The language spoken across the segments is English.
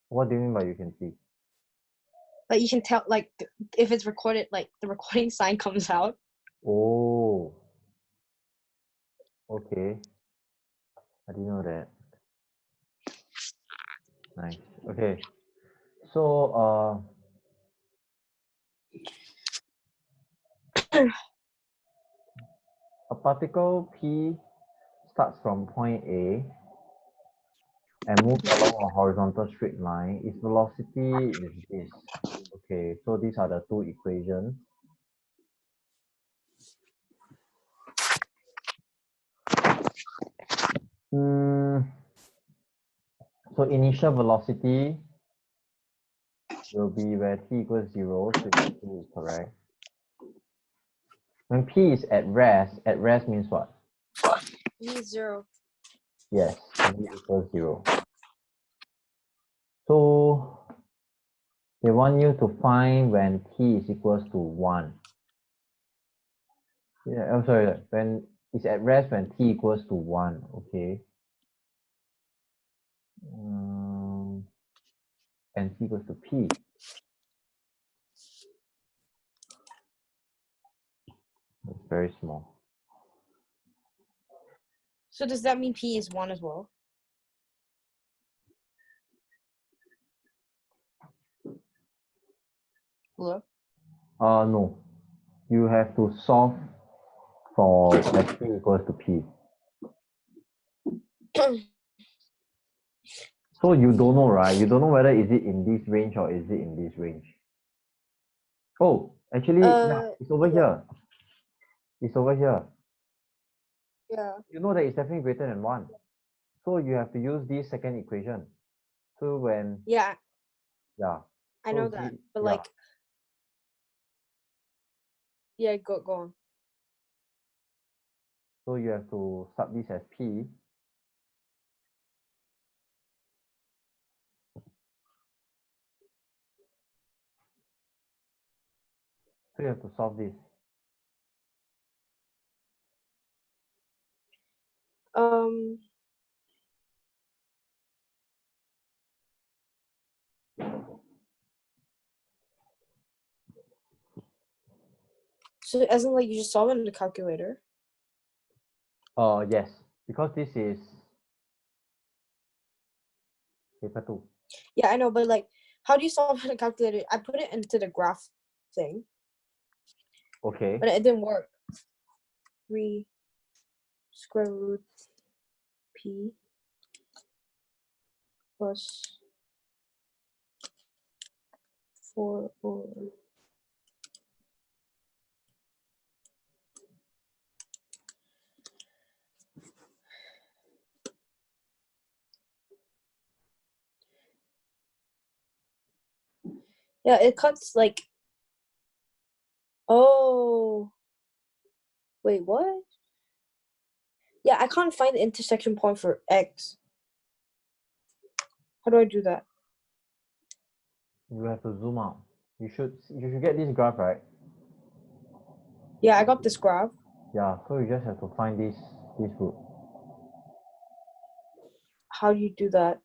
What do you mean by you can see? Like you can tell, like if it's recorded, like the recording sign comes out. Oh. Okay. I didn't know that. Nice. Okay. So a particle P starts from point A and moves along a horizontal straight line. Its velocity is this. Okay, so these are the two equations. So initial velocity will be where t equals 0, so 2 is correct. When p is at rest means what? V is 0. Yes, v equals 0. So they want you to find when t is equals to 1. Yeah, I'm sorry, when it's at rest when t equals to 1, okay. And t equals to p. It's very small. So does that mean P is 1 as well? Hello? No. You have to solve for when t equals to p. So you don't know, right? You don't know whether is it in this range or is it in this range. Oh, actually, yeah, it's over here. It's over here. Yeah. You know that it's definitely greater than 1. So you have to use this second equation. So when... Yeah. Yeah. I know that, but like... Yeah, go on. So you have to sub this as P. So you have to solve this. So it isn't like you just solve it in the calculator? Yes, because this is paper 2. Yeah, I know, but like, how do you solve it in the calculator? I put it into the graph thing. Okay. But it didn't work. 3 square root P plus 4 over... Yeah, it cuts like... Oh. Wait, what? Yeah, I can't find the intersection point for X. How do I do that? You have to zoom out. You should get this graph, right? Yeah, I got this graph. Yeah, so you just have to find this root. How do you do that?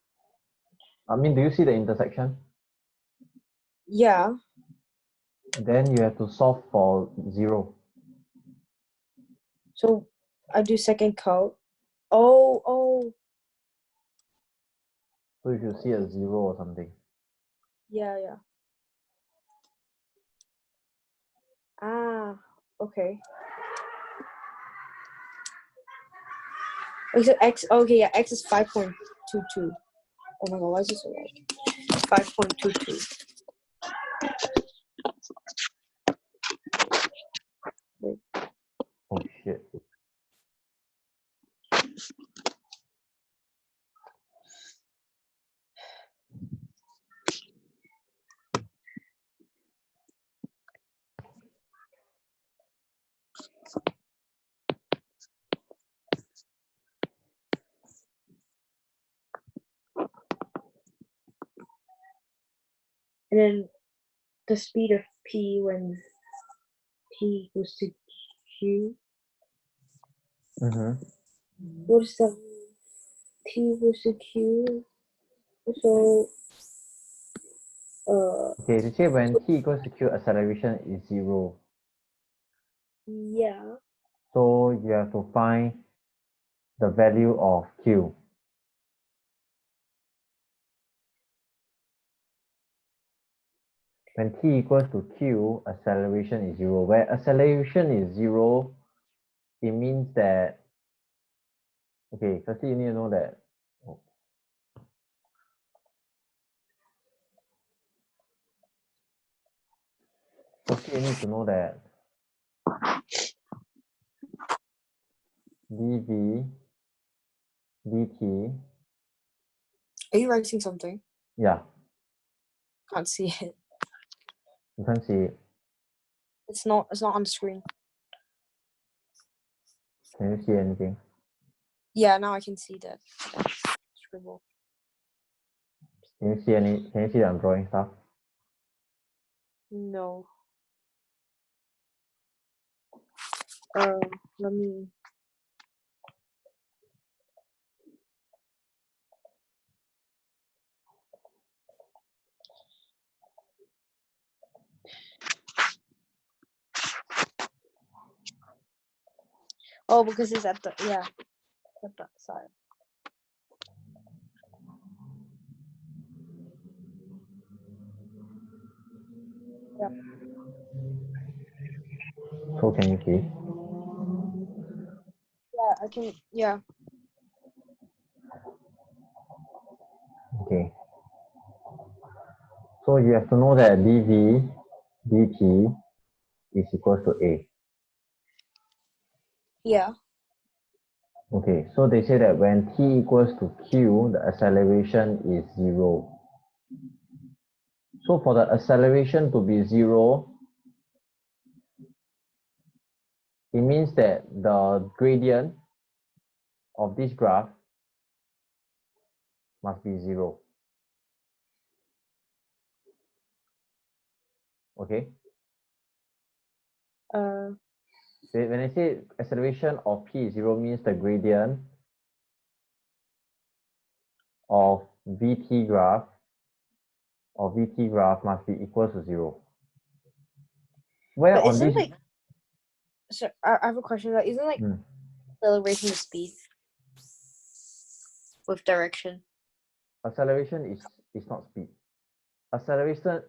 I mean, do you see the intersection? Yeah. Then you have to solve for 0. So I do second count. Oh. So you should see a 0 or something. Yeah. Ah, okay. So X, okay, yeah, X is 5.22. Oh my god, why is this so loud? 5.22. Wait. Oh shit. And then the speed of P when P goes to Q. What is that? T goes to Q. So Okay, they say when t equals to q, acceleration is 0. Yeah. So you have to find the value of q. When t equals to q, acceleration is 0. Where acceleration is 0, it means that, okay, firstly you need to know that, firstly you need to know that dv dt, Are you writing something? yeah, Can't see it. you can't see it. It's not on the screen. Can you see anything? Yeah, now I can see that scribble. Can you see that I'm drawing stuff? No. Let me. Oh, because it's at the at that side. Yeah. So can you see? Yeah, I can. Yeah. Okay. So you have to know that dv dt is equals to a. Yeah. Okay, so they say that when t equals to q, the acceleration is 0. So for the acceleration to be 0, it means that the gradient of this graph must be 0. Okay? When I say acceleration of p is 0 means the gradient of vt graph must be equal to 0. Where But on isn't this? so I have a question. That isn't acceleration the speed with direction. Acceleration is not speed. Acceleration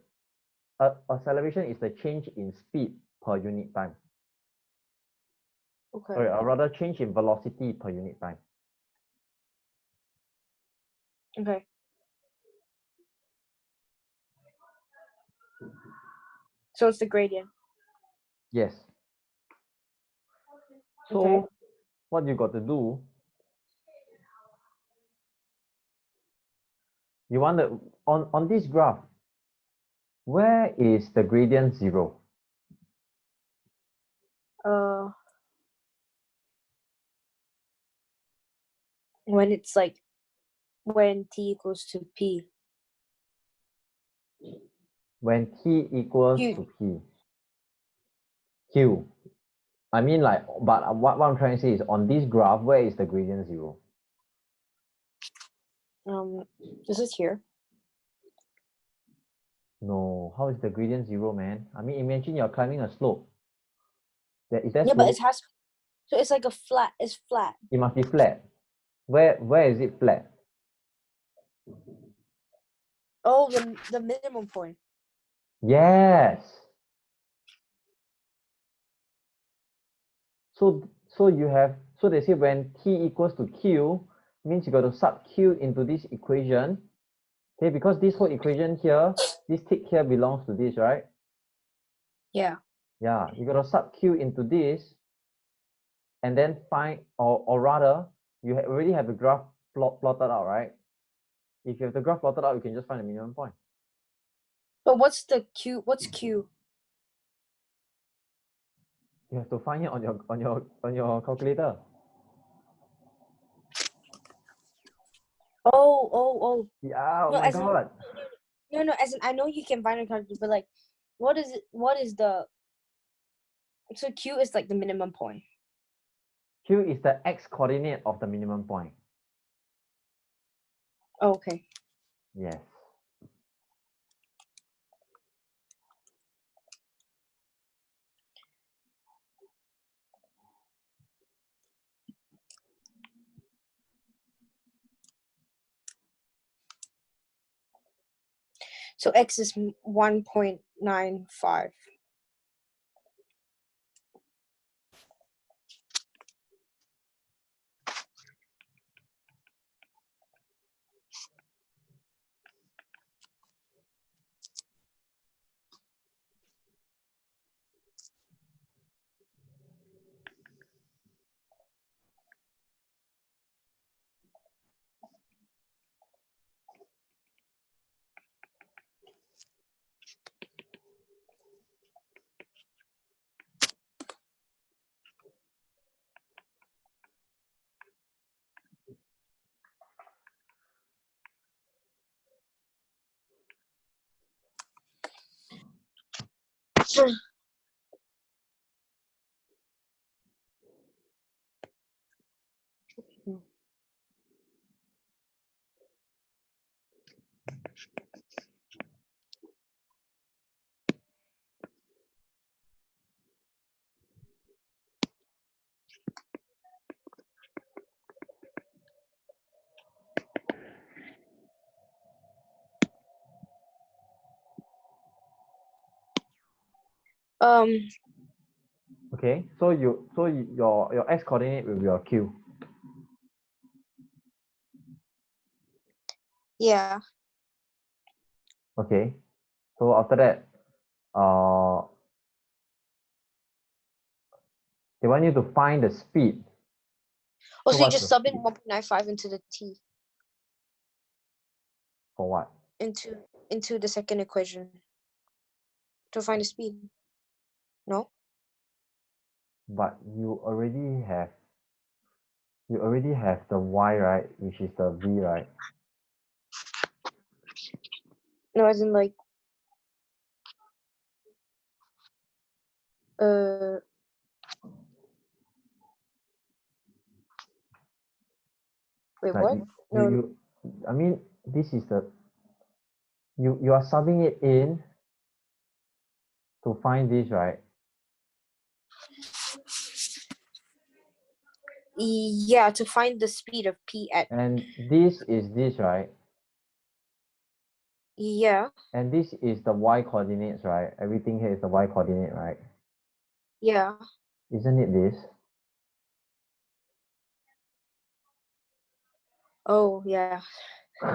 is the change in speed per unit time. Okay. Sorry, or rather change in velocity per unit time. Okay. So it's the gradient. Yes. So Okay. what you got to do, you want to, on this graph, where is the gradient 0? When it's like when t equals to p. When t equals Q. to p. Q. I mean like, but what I'm trying to say is on this graph, where is the gradient 0? This is here. No, how is the gradient 0, man? I mean, imagine you're climbing a slope. Is that Yeah, slope? but it has. So it's like a flat. It's flat. It must be flat. Where is it flat? Oh, the minimum point. Yes. So you have, so they say when t equals to q, means you got to sub q into this equation. Okay, because this whole equation here, this tick here belongs to this, right? Yeah. Yeah, you got to sub q into this, and then find, or rather, you already have the graph plotted out, right? If you have the graph plotted out, you can just find the minimum point. But what's the Q? What's Q? You have to find it on your calculator. Oh. Yeah, oh No, my as in god. no, as in I know you can find a calculator, but like, what is it? What is the? So Q is like the minimum point. Q is the x coordinate of the minimum point. Oh, okay. Yes. So x is 1.95. Okay, so your x coordinate will be your q. Yeah. Okay, so after that, they want you to find the speed. Oh, So so you what's just the sub in speed? 1.95 into the t For what? into the second equation to find the speed. No? But you already have the y, right, which is the v, right? No, as in like uh wait, Like what? No. you I mean, this is the you are subbing it in to find this, right? Yeah, to find the speed of p at And this is this, right? yeah. And this is the y coordinates, right? Everything here is the y coordinate, right? Yeah. Isn't it this? Oh, yeah. So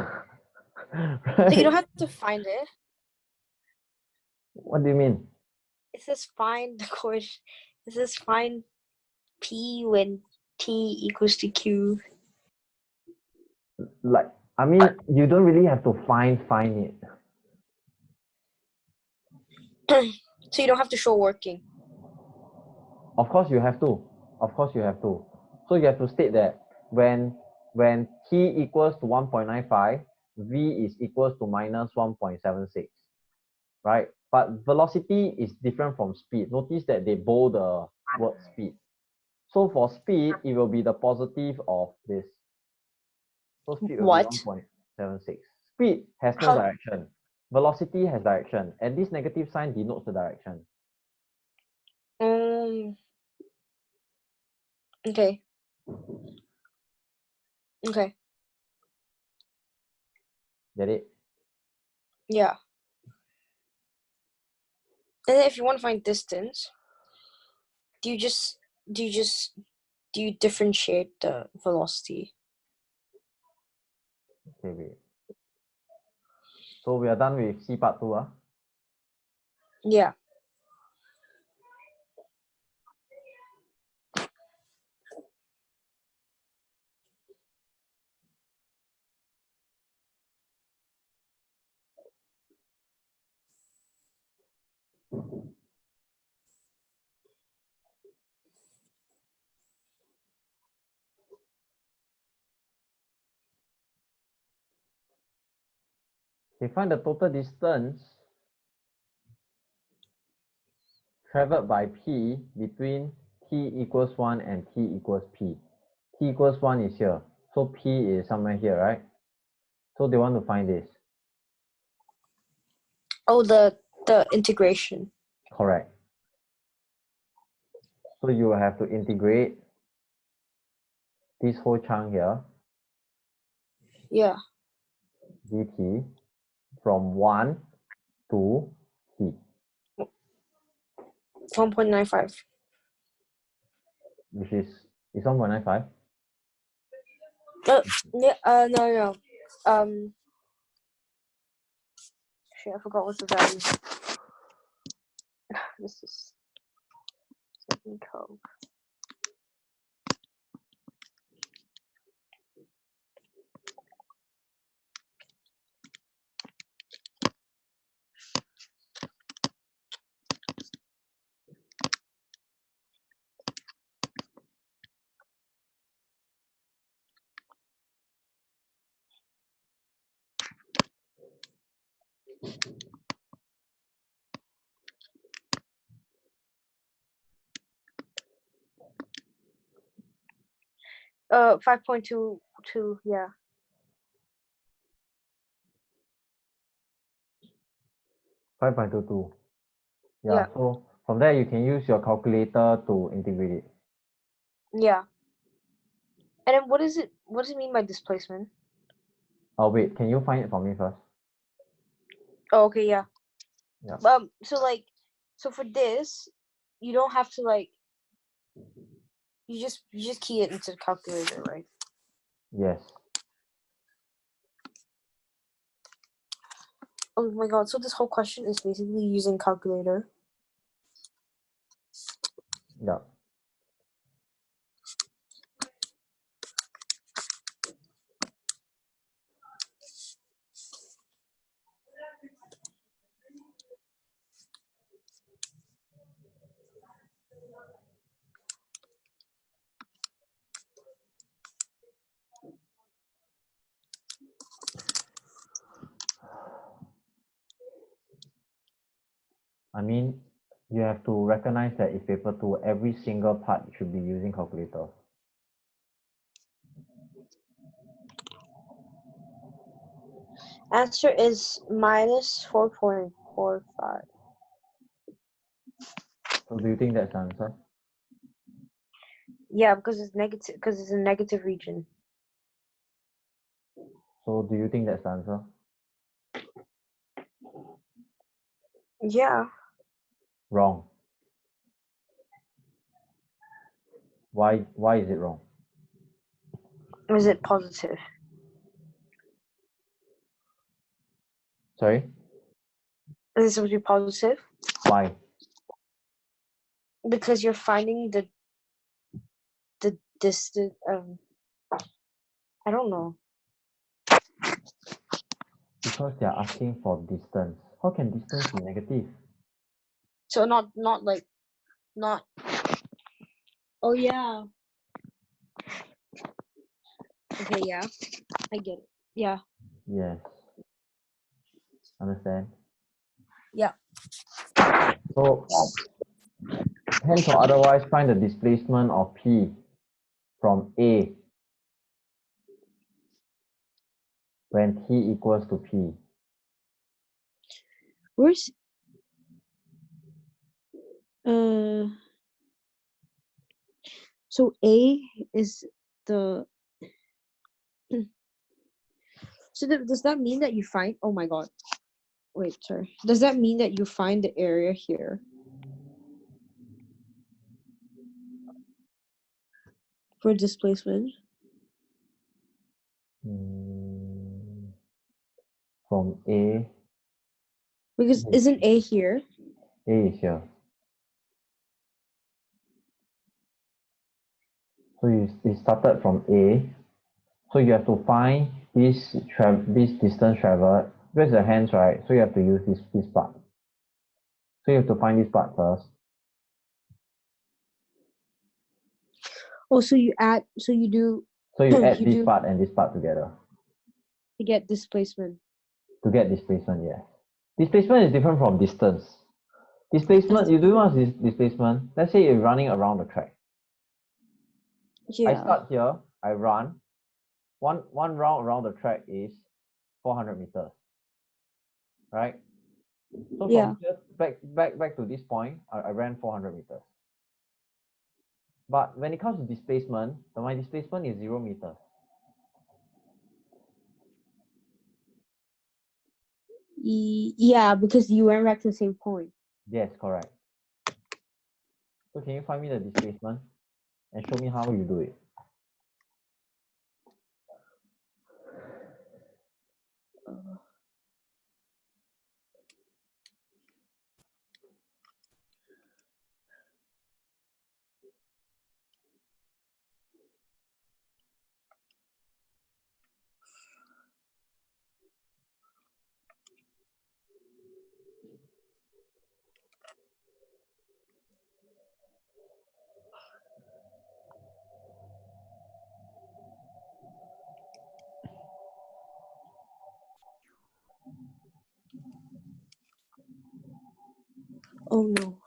you don't Right? have to find it. What do you mean? It says find the course. It says find p when t equals to q. Like, I mean, you don't really have to find it. So you don't have to show working. Of course you have to. Of course you have to. So you have to state that when t equals to 1.95, v is equals to minus 1.76, right? But velocity is different from speed. Notice that they bold the word speed. So for speed, it will be the positive of this. So speed will be What? 1.76. Speed has no How? direction. Velocity has direction. And this negative sign denotes the direction. Okay. Okay. Get it? Yeah. And then if you want to find distance, do you differentiate the velocity? Okay, wait. So we are done with C part 2. Yeah. They find the total distance traveled by P between T equals 1 and T equals P. T equals 1 is here. So P is somewhere here, right? So they want to find this. Oh, the integration. Correct. So you will have to integrate this whole chunk here, Yeah. dt, from 1 to heat? 1.95. Which is 1.95? Yeah, no. Shit, I forgot what's the value. This is second code. Uh, 5.22. Yeah. 5.22. Yeah, Yeah. so from there you can use your calculator to integrate it. Yeah. And then what does it mean by displacement? Oh wait, can you find it for me first? Oh, okay, yeah. Yeah. So for this, you don't have to like. You just key it into the calculator, right? Yes. Oh my god! So this whole question is basically using calculator. Yeah. I mean, you have to recognize that it's paper 2, every single part should be using calculator. Answer is minus 4.45. So do you think that's the answer? Yeah, because it's negative. Because it's a negative region. So do you think that's the answer? Yeah. Wrong. Why is it wrong? Or is it positive? Sorry? Is it supposed to be positive? Why? Because you're finding the distance. I don't know. Because they are asking for distance. How can distance be negative? So not like not. Oh yeah. Okay, yeah, I get it. Yeah. Yes. Understand? Yeah. So hence or otherwise find the displacement of P from A when T equals to P. Where's so A is the so does that mean that you find oh my god. Wait, sorry. Does that mean that you find the area here for displacement? From A. Because isn't A here? A is here. So you started from A. So you have to find this distance traveled. Where's the hands, right? So you have to use this part. So you have to find this part first. Oh, so you add. So you do. So you add You this do part and this part together to get displacement. to get displacement, yes. Displacement is different from distance. Displacement, you do what is displacement? Let's say you're running around the track. I Yeah. start here, I run. One round around the track is 400 meters. Right? So Yeah. from here back to this point, I ran 400 meters. But when it comes to displacement, my displacement is 0 meters. Yeah, because you went back to the same point. Yes, correct. So can you find me the displacement and show me how you do it? Oh no.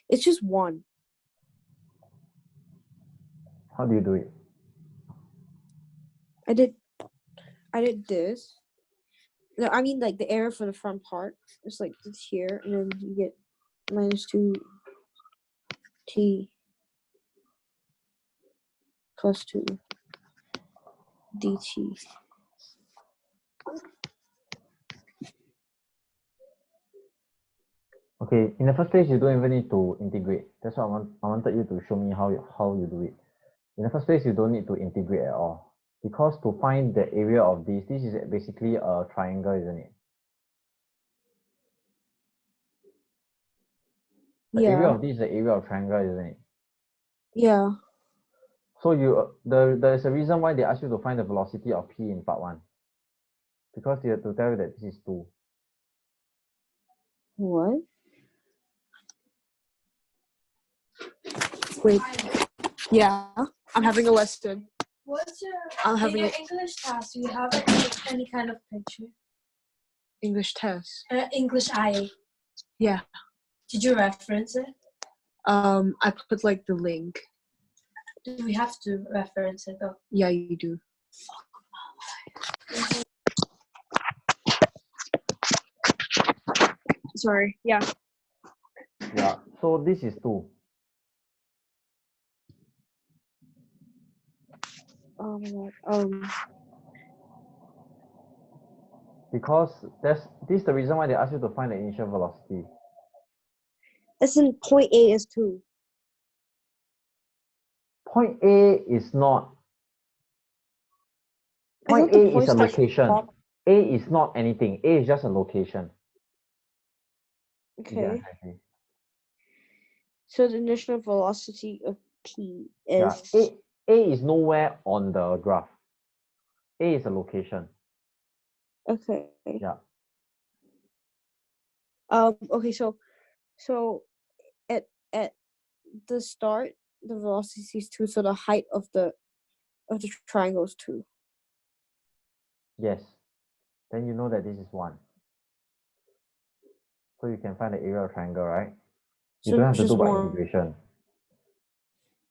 It's just one. How do you do it? I did this. No, I mean like the area for the front part. It's like it's here, and then you get minus 2t plus 2 dt. Okay, in the first place, you don't even need to integrate. That's why I wanted you to show me how you do it. In the first place, you don't need to integrate at all. Because to find the area of this is basically a triangle, isn't it? The area Yeah. of this is the area of triangle, isn't it? Yeah. So there's a reason why they ask you to find the velocity of p in part 1. Because they have to tell you that this is 2. What? Wait. Yeah, I'm having a lesson. What's your I'm having in your a- English test? Do you have any kind of picture? English test. English IA. Yeah. Did you reference it? I put like the link. Do we have to reference it though? Yeah, you do. Sorry. Yeah. Yeah, so this is 2. Oh my god. Because this is the reason why they ask you to find the initial velocity. It's in point A is 2. Point A is not. I Point thought the A is point a starts from location. top. A is not anything. A is just a location. You get what Okay. I'm trying to say? So the initial velocity of P Yeah, is A is nowhere on the graph. A is a location. okay. Yeah. Okay, so at the start the velocity is 2, so the height of the triangle is 2. Yes. Then you know that this is 1. So you can find the area of triangle, right? You So don't have it's to do just by 1. integration.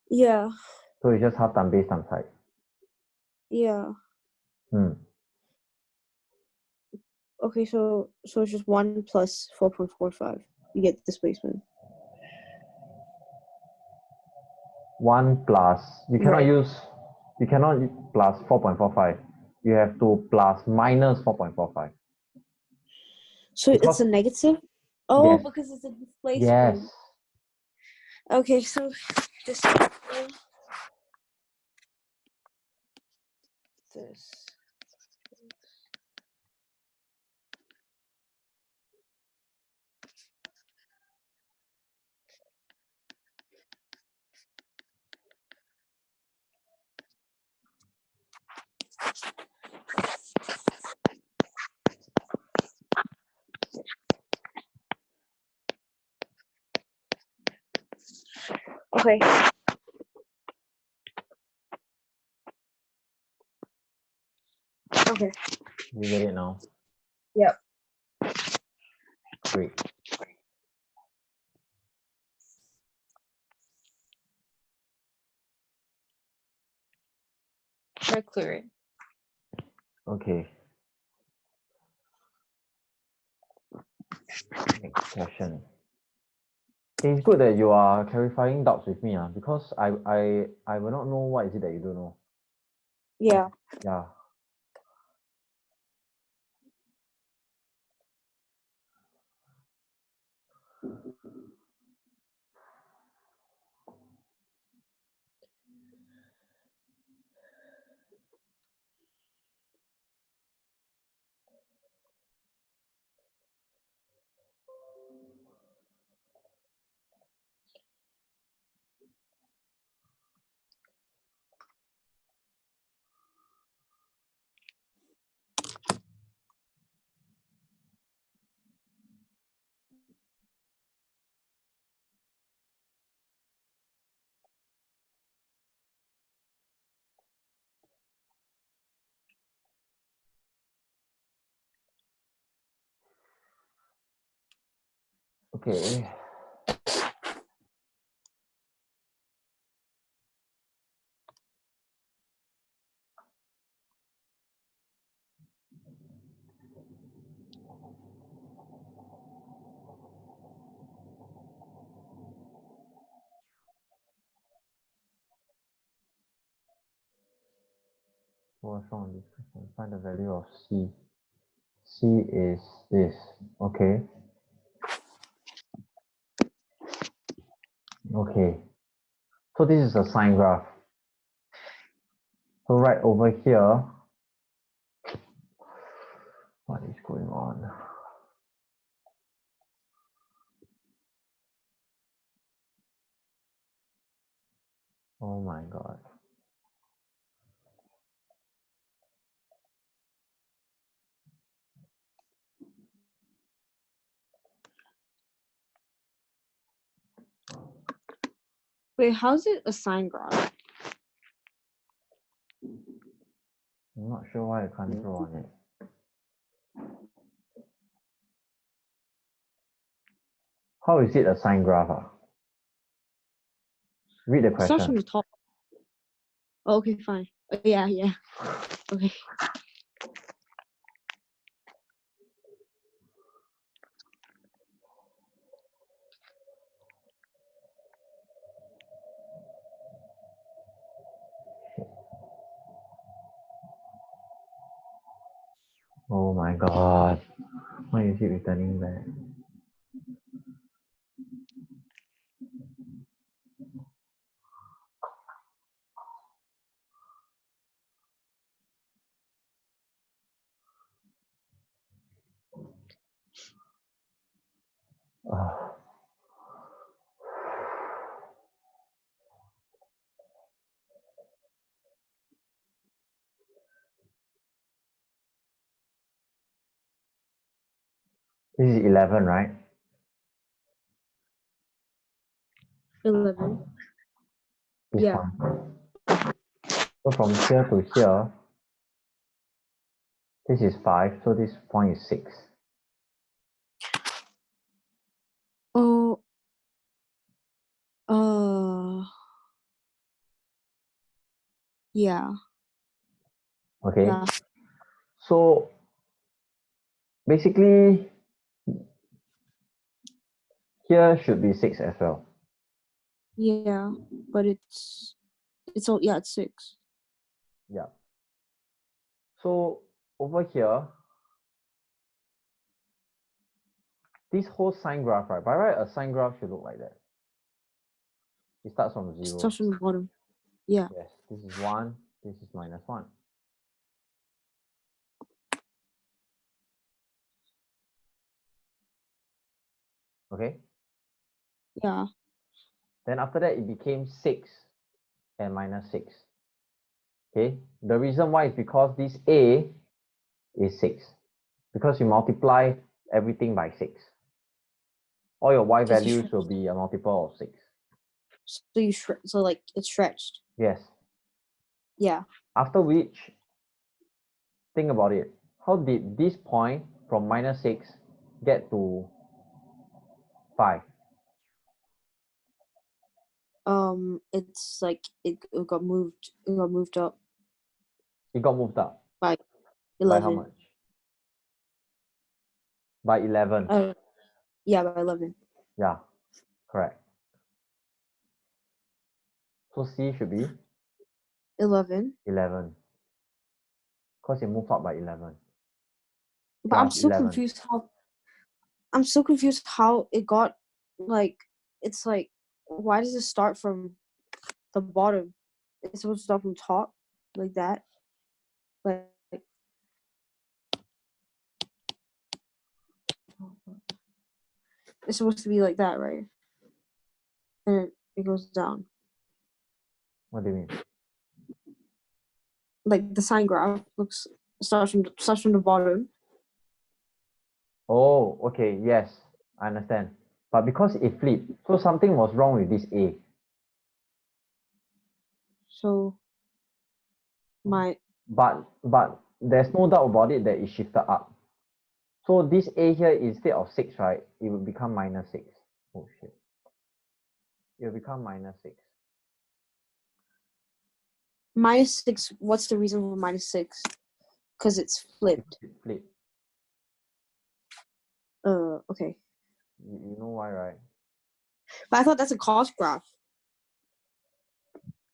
Yeah. So it's just half times base times height. Yeah. Okay, so it's just 1 plus 4.45. You get displacement. 1 plus, you cannot Right. use, you cannot plus 4.45. You have to plus minus 4.45. So Because, it's a negative? Oh, yes, because it's a yes. displacement. Okay, so this. Okay. Okay. You get it now? Yep. Great. Should I clear it? Okay. Next question. Okay, it's good that you are clarifying doubts with me, because I will not know what is it that you don't know. Yeah. Yeah. Okay. What's wrong with this question? Find the value of C. C is this. Okay. Okay. So this is a sine graph. So right over here, what is going on? Oh my God. Wait, how's it a sine graph? I'm not sure why I can't draw on it. How is it a sine graph? Read the It starts from question. the top. Oh, okay, fine. Yeah, yeah. Okay. Oh my God. Why is it returning back? Ah. This is 11, right? 11. This Yeah. one. So from here to here, this is 5, so this point is 6. Oh. Yeah. Okay. Yeah. So basically, here should be 6 as well. Yeah. But it's all, yeah, it's 6. Yeah. So over here, this whole sine graph, right? By right, a sine graph should look like that. It starts from It 0. starts from the bottom. Yeah. Yes, this is 1, this is minus 1. Okay. Yeah. Then after that, it became 6 and minus 6. Okay. The reason why is because this A is 6. Because you multiply everything by 6. All your y This is values will be a multiple of 6. So like it's stretched. Yes. Yeah. After which, think about it. How did this point from -6 get to 5? It's like it got moved. It got moved up It got moved up. by By how 11. much? By 11. Yeah, by 11. Yeah, correct. So C should be 11. 11. Because it moved up by 11. But I'm Plus so 11. confused how it got like it's like why does it start from the bottom? It's supposed to start from top like that. Like it's supposed to be like that, right? And it goes down. What do you mean? Like the sine graph starts from the bottom. Oh, okay, yes, I understand. But because it flipped, so something was wrong with this A. So my But there's no doubt about it that it shifted up. So this A here, instead of 6, right, it will become -6. Oh shit. It will become -6. -6. What's the reason for -6? Because it's flipped. It flipped. Okay. You know why, right? But I thought that's a cost graph.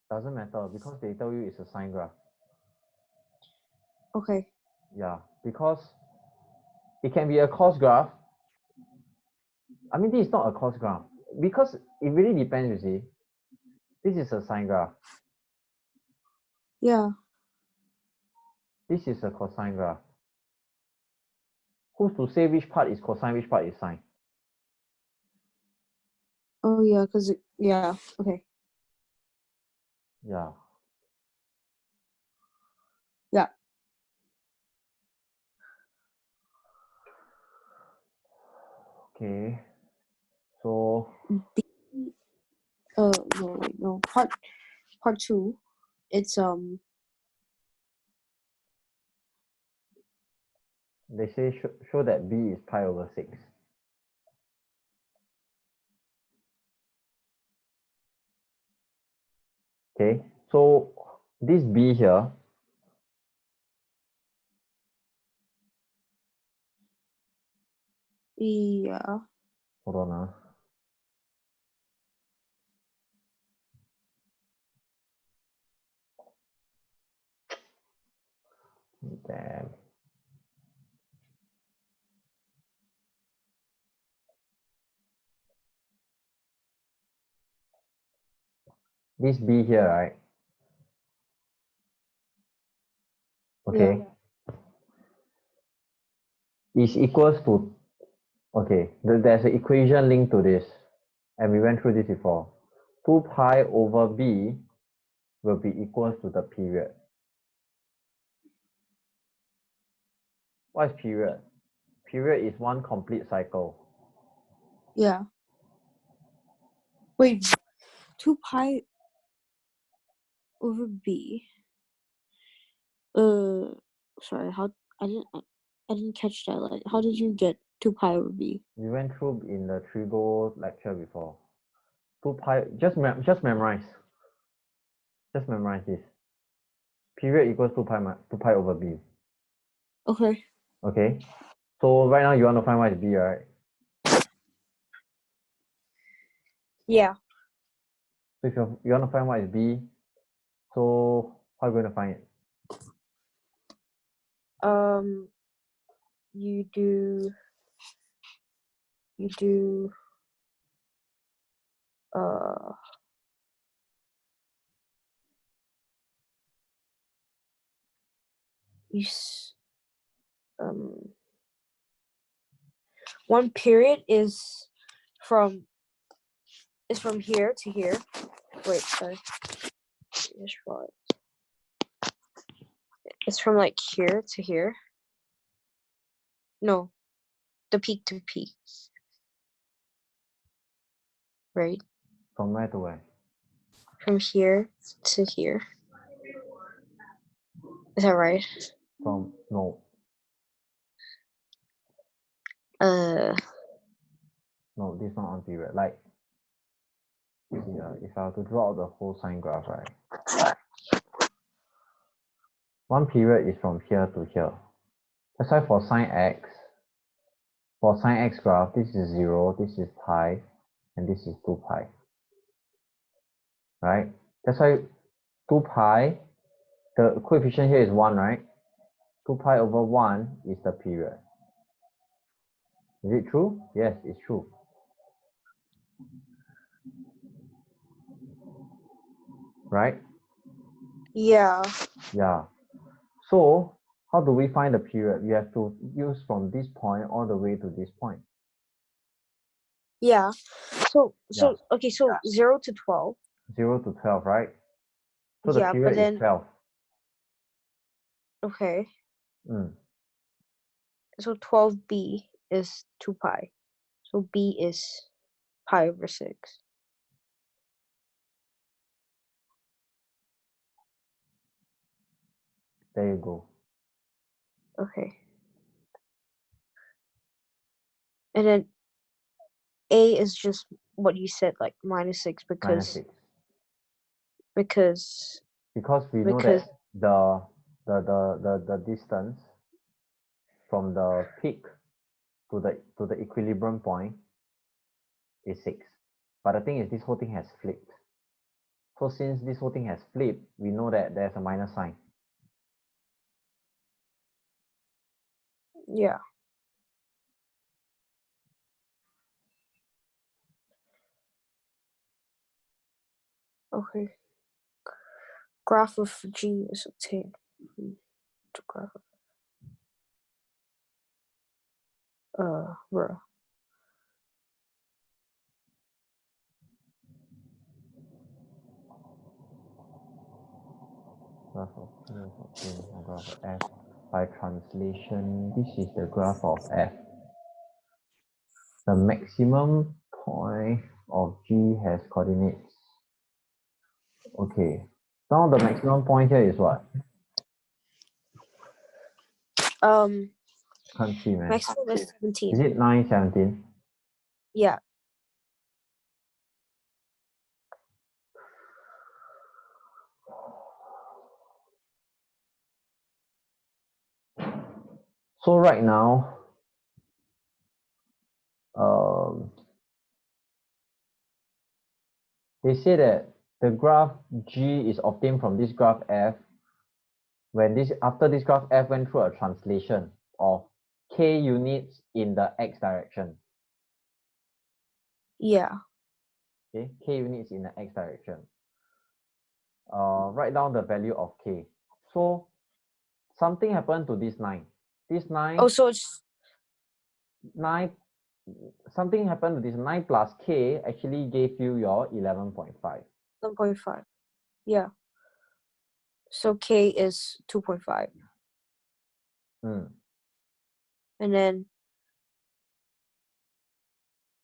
Doesn't matter because they tell you it's a sine graph. Okay. Yeah, because it can be a cos graph. I mean, this is not a cos graph because it really depends, you see. This is a sine graph. Yeah. This is a cosine graph. Who's to say which part is cosine, which part is sine? Oh yeah, yeah. Okay. Yeah. Yeah. Okay. So B. No, wait, no. Part 2. It's they say show that B is pi over 6. Okay. So this B here, yeah. hold on. Damn. This B here, right? Okay. Is equals to, okay, there's an equation linked to this, and we went through this before. 2 pi over B will be equals to the period. What is period? Period is one complete cycle. Yeah. Wait, 2 pi over B. Sorry, I didn't catch that. Like, how did you get 2 pi over B? We went through in the trigo lecture before. 2 pi, just memorize. Just memorize this. Period equals 2 pi over B. Okay. Okay. So right now you want to find what is B, right? Yeah. So if you want to find what is B, so how are you going to find it? You do you one period is from here to here. Wait, sorry. Just draw it. It's from like here to here. No, the peak to peak. Right? From where to where? from here to here. Is that right? From no, Uh, no, this is not on period. Like, yeah, if I were to draw out the whole sine graph, right? One period is from here to here. That's why for sine x graph, this is 0, this is pi, and this is 2 pi. Right? That's why 2 pi, the coefficient here is 1, right? 2 pi over 1 is the period. Is it true? Yes, it's true. Right? yeah. Yeah. So, how do we find the period? We have to use from this point all the way to this point. Yeah. So Yeah. okay, so 0 to 12. 0 to 12, right? So the Yeah, but period is then 12. okay. Mm. So 12b is 2 pi. So b is pi over 6. There you go. Okay. And then a is just what you said, like minus 6, Minus 6. because Because we know that the distance from the peak to the equilibrium point is 6. But the thing is, this whole thing has flipped. So since this whole thing has flipped, we know that there's a minus sign. yeah. Okay. Graph of G is obtained. The graph of bro. Graph of P is obtained from graph of F. By translation, this is the graph of F. The maximum point of G has coordinates. Okay. Now the maximum point here is what? Can't see, man. Maximum is 17. Is it 9, 17? Yeah. So right now, they say that the graph G is obtained from this graph F when after this graph F went through a translation of k units in the x direction. Yeah. Okay, k units in the x direction. Write down the value of k. So something happened to this 9. This 9, Oh, so it's 9, something happened to this 9 plus k actually gave you your 11.5. 1.5. Yeah. So K is 2.5. Mm. And then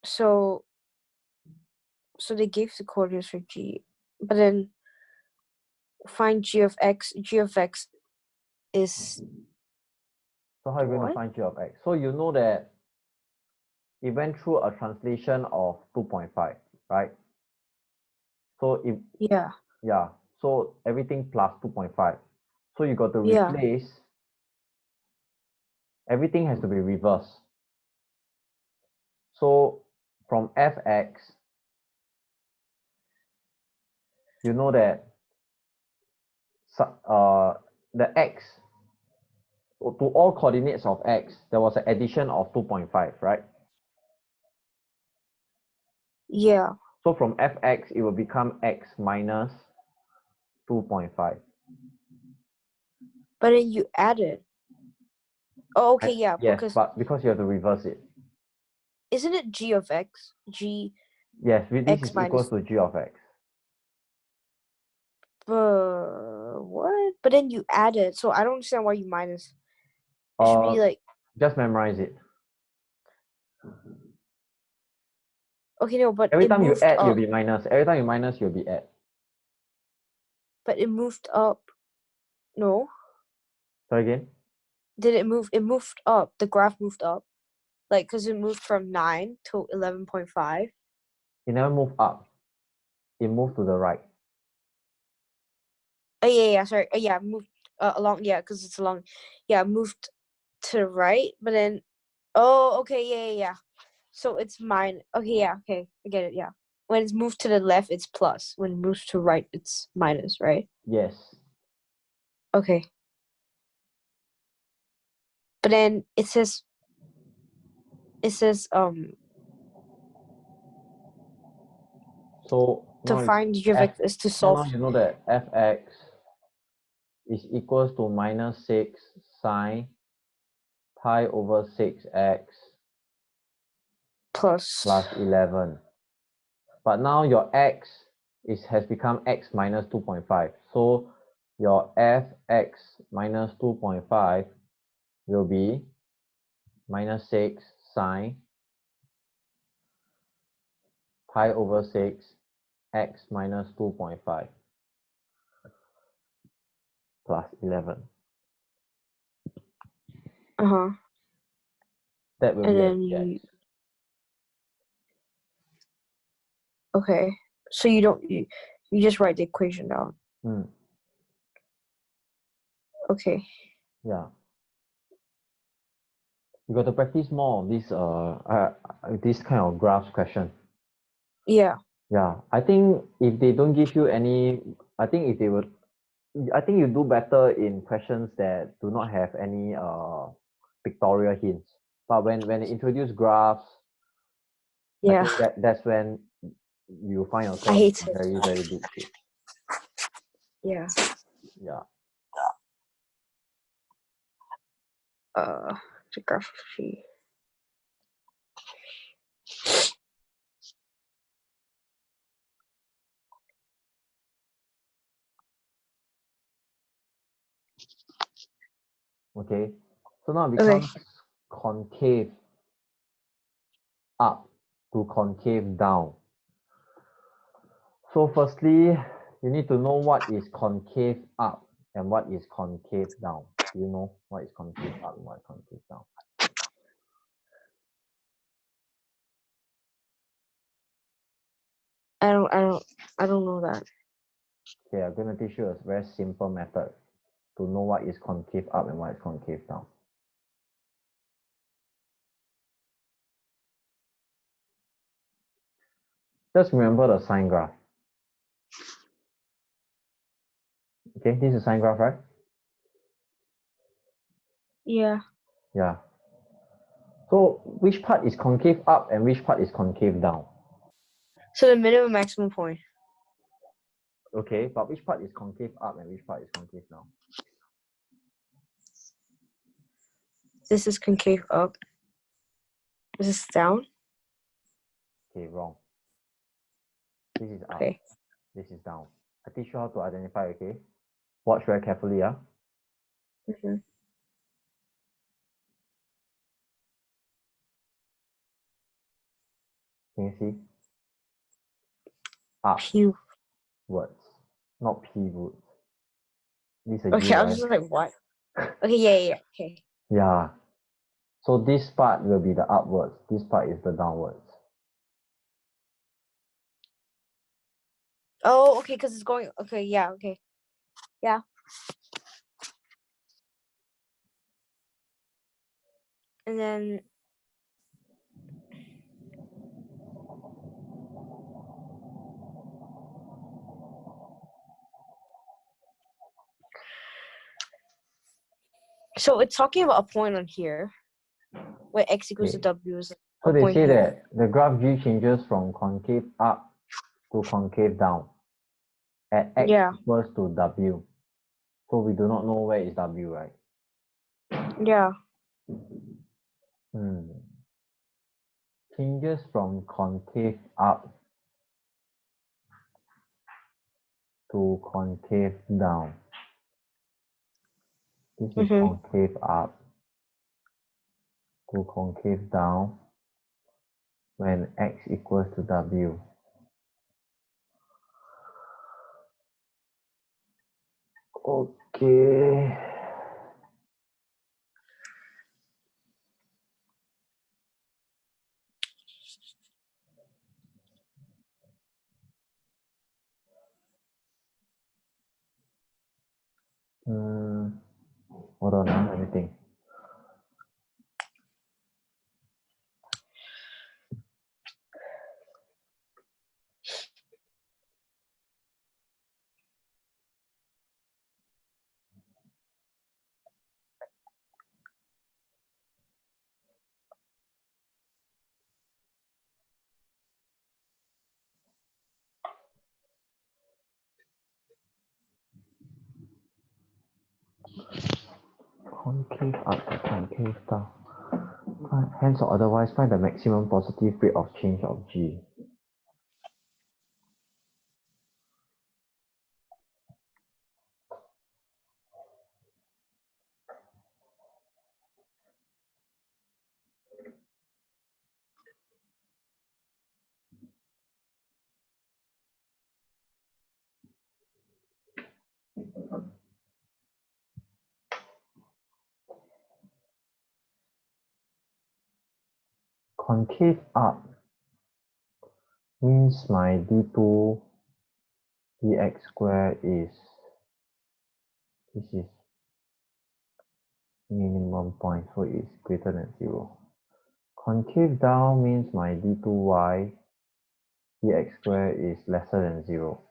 so they gave the coordinates for G, but then find G of X. G of X is So how are you going to what? find g of x? So you know that it went through a translation of 2.5, right? So if Yeah. yeah, so everything plus 2.5. So you got to Yeah. replace, everything has to be reversed. So from fx, you know that the x, to all coordinates of x, there was an addition of 2.5, right? Yeah. So from fx, it will become x minus 2.5. But then you added. Oh, okay, yeah. Yes, Because but because you have to reverse it. isn't it G of X? G Yes, this X is minus. equals to g of x. What? But then you added. So I don't understand why you minus. It should be like, Just memorize it. okay, no, but Every it time you moved add, up. you'll be minus. Every time you minus, you'll be add. But it moved up. No. Sorry again? Did it move? It moved up. The graph moved up. Like, because it moved from 9 to 11.5. It never moved up. It moved to the right. Oh, yeah, sorry. Yeah, moved along. Yeah, because it's along. Yeah, moved to the right. But then, oh, okay, yeah. So it's mine. Okay, yeah, okay. I get it, yeah. When it's moved to the left, it's plus. When it moves to right, it's minus, right? Yes. Okay. But then it says So to now find g of f, x is to so solve. now you know that fx is equals to minus 6 sine pi over 6x Plus. plus 11. But now your x has become x minus 2.5. So your fx minus 2.5 will be minus 6 sine pi over 6 x minus 2.5 plus 11. Uh-huh. That will And be a then dx. okay. So you just write the equation down. Okay. Yeah. You got to practice more of this kind of graphs question. Yeah. Yeah, I think if they don't give you any, I think if they would, I think you do better in questions that do not have any pictorial hints. But when they introduce graphs, I Yeah. think that's when you find I yourself hate in it. very, very deep shit. Yeah. Yeah. Geography. Okay. So now it Okay. becomes concave up to concave down. So firstly, you need to know what is concave up and what is concave down. Do you know what is concave up and what is concave down? I don't know that. Okay, I'm going to teach you a very simple method to know what is concave up and what is concave down. Just remember the sine graph. Okay, this is sine graph, right? Yeah. Yeah. So which part is concave up and which part is concave down? So the minimum maximum point. Okay, but which part is concave up and which part is concave down? This is concave up. This is down. Okay, wrong. This is up. Okay. This is down. I teach you how to identify, okay? Watch very carefully, yeah? Mm-hmm. Can you see? Up P. words, not P words. This is a Okay, U, I right? was just like, what? Okay, yeah. Okay. Yeah. So this part will be the upwards. This part is the downwards. Oh, okay, because it's going. Okay, yeah. Okay. Yeah. And then. So it's talking about a point on here, where x equals to Okay. w is So a they point say here. that the graph G changes from concave up to concave down at x Yeah. equals to w. So we do not know where is w, right? Yeah. Changes from concave up to concave down. This is concave up to concave down when x equals to w. Okay. Hold on, let me think. Concave up to concave down. Hence or otherwise, find the maximum positive rate of change of G. Concave up means my d2 dx square is, this is minimum point, so it's greater than 0. Concave down means my d2y dx square is lesser than 0.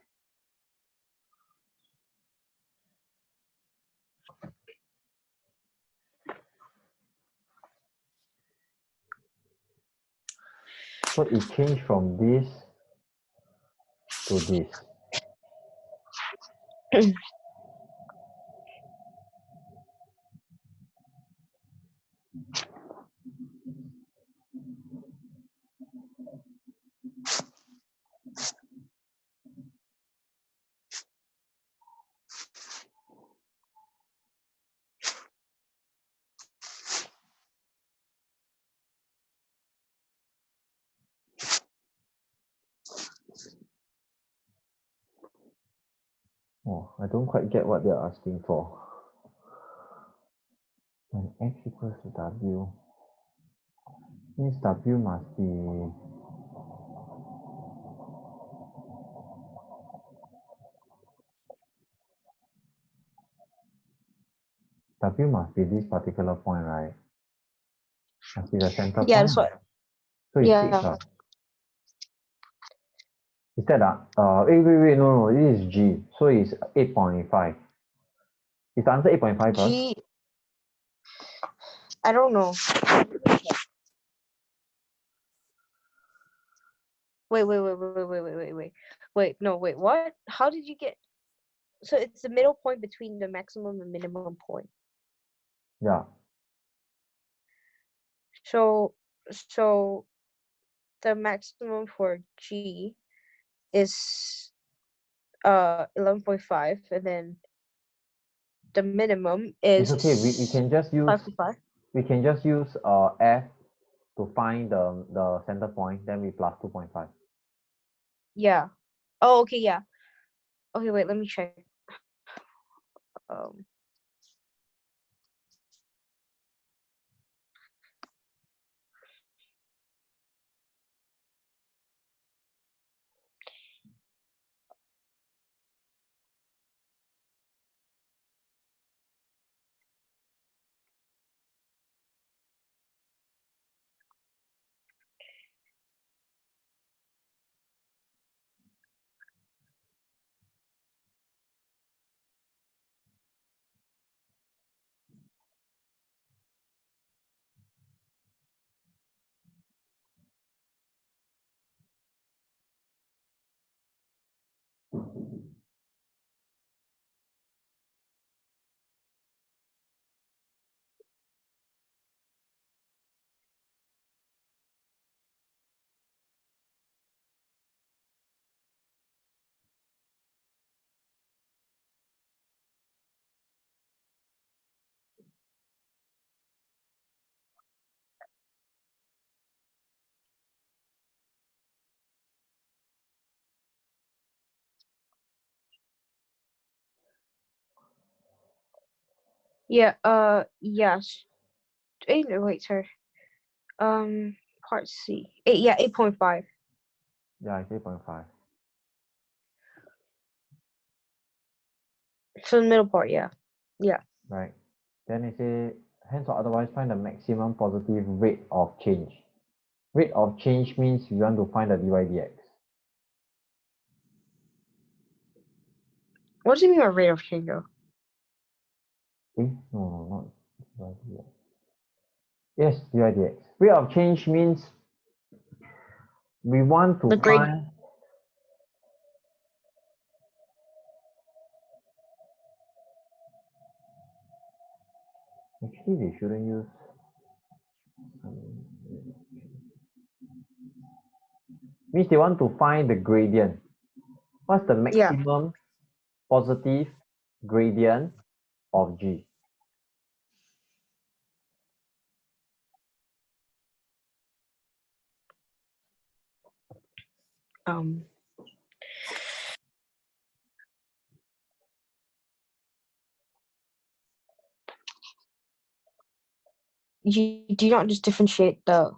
So it changed from this to this. Oh, I don't quite get what they're asking for. When x equals to w, means w must be, w must be this particular point, right? Must be the center Yeah, point. that's what. So it's Yeah. 6. Is that wait, no, this is G. So it's 8.5. Is the answer 8.5 first? G. I don't know. Wait, no, wait, what? How did you get? So it's the middle point between the maximum and minimum point. Yeah. So the maximum for G is 11.5, and then the minimum is It's okay. We can just use 5.5. we can just use F to find the center point, then we plus 2.5. Yeah. Oh, okay, yeah. Okay, wait, let me check. Um Yeah. Yes. No, wait, sorry. Part C. 8. Yeah, 8.5. Yeah, it's 8.5. So the middle part. Yeah. Yeah. Right. Then it says, hence or otherwise find the maximum positive rate of change. Rate of change means you want to find the dy dx. What does it mean by rate of change? Though? No, not dy dx. Yes, dy dx. Rate of change means we want to The grade. find. Actually, they shouldn't use. Means they want to find the gradient. What's the maximum positive gradient of G? You do not just differentiate the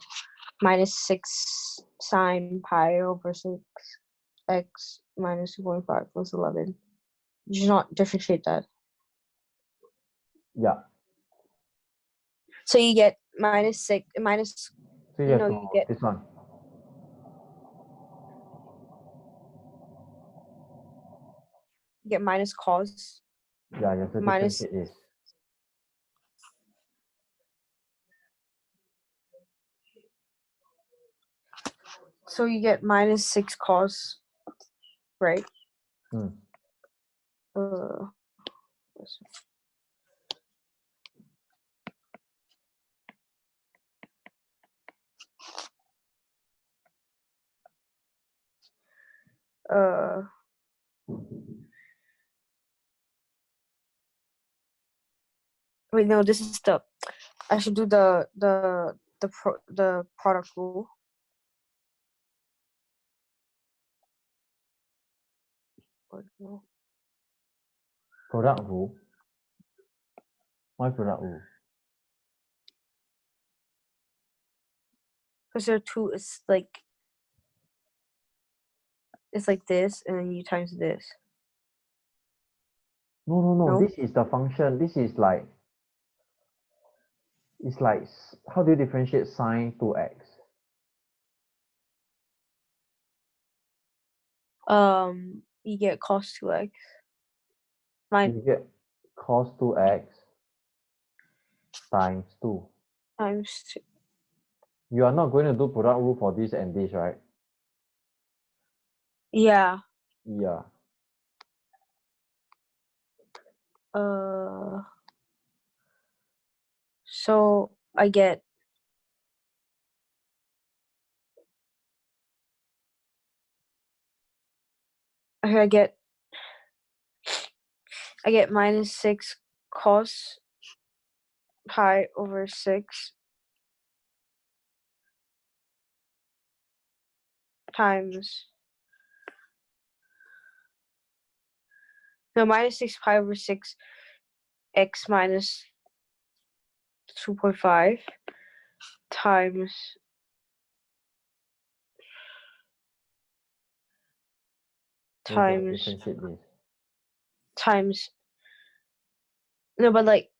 -6 sine pi over 6 x minus 2.5 plus 11. You do not differentiate that. Yeah. So you get -6 minus. So you have No, to you get this one. minus cos. Yeah, you have to Minus. differentiate this. So you get -6 cos, right? Hmm. Wait, no, this is the. I should do the product rule. Product rule. Why product rule? Because there are two. It's like this, and then you times this. No. This is the function. This is like. It's like, how do you differentiate sine 2x? You get cos 2x. You get cos 2x times 2. Times 2. You are not going to do product rule for this and this, right? Yeah. Yeah. So I get. I get -6 cos pi over 6 times. No, -6 pi over 6 x minus 2.5 times Differentiate this. times. No, but like,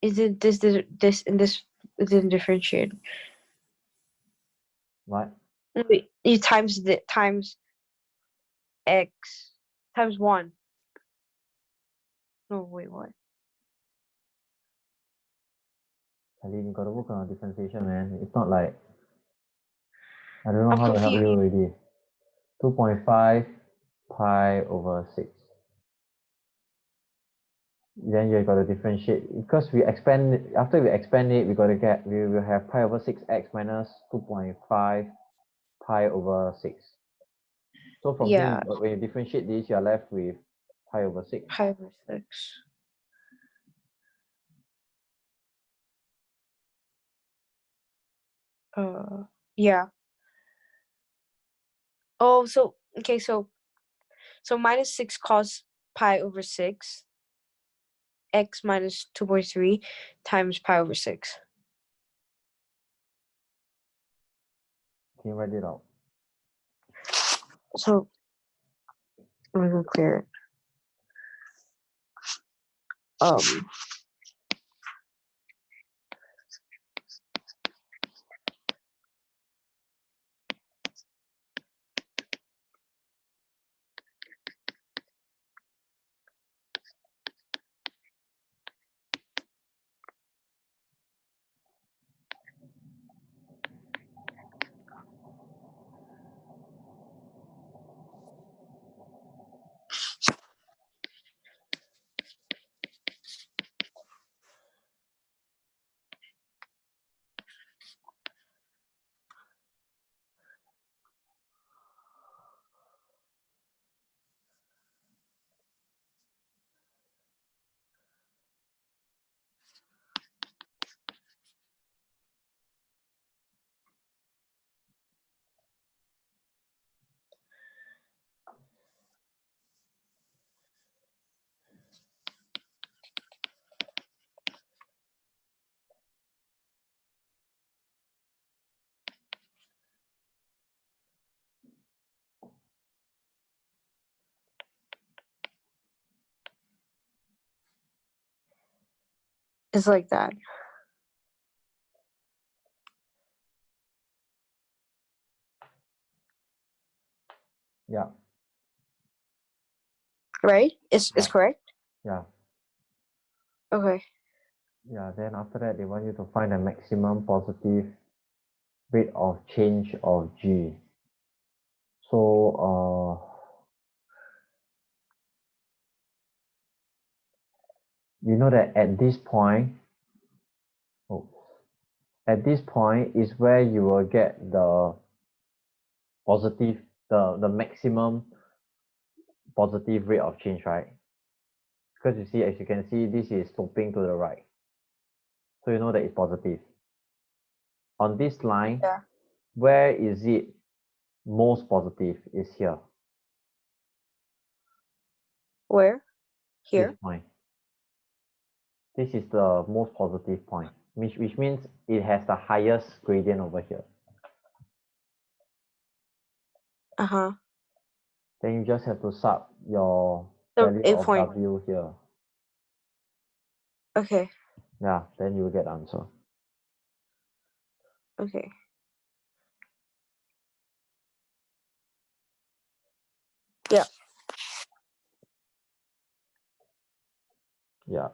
is it this and this isn't differentiated? What? Wait, you times the times x times 1. No, wait, what? Ali, you gotta work on differentiation, man. It's not like, I don't know I'm how to help confused. you already. 2.5 pi over 6. Then you got to differentiate, because we expand, after we expand it, we will have pi over 6x minus 2.5 pi over 6. So from Yeah, here, when you differentiate this, you are left with pi over 6. pi over 6. Yeah. Oh, so okay, so -6 cos pi over 6 x minus 2.3 times pi over 6. Can you write it out? So I'm gonna clear it. It's like that, Yeah, right? It's Yeah. correct. yeah, Okay. yeah. Then after that, they want you to find the maximum positive rate of change of G. So, you know that at this point, is where you will get the positive, the maximum positive rate of change, right? Because you see, as you can see, this is sloping to the right. So you know that it's positive. On this line, Yeah. where is it most positive is here. Where? This Here. point. This is the most positive point, which means it has the highest gradient over here. Uh-huh. Then you just have to sub your So value 8 of point. W here. Okay. Yeah, then you will get the answer. Okay. Yeah. Yeah.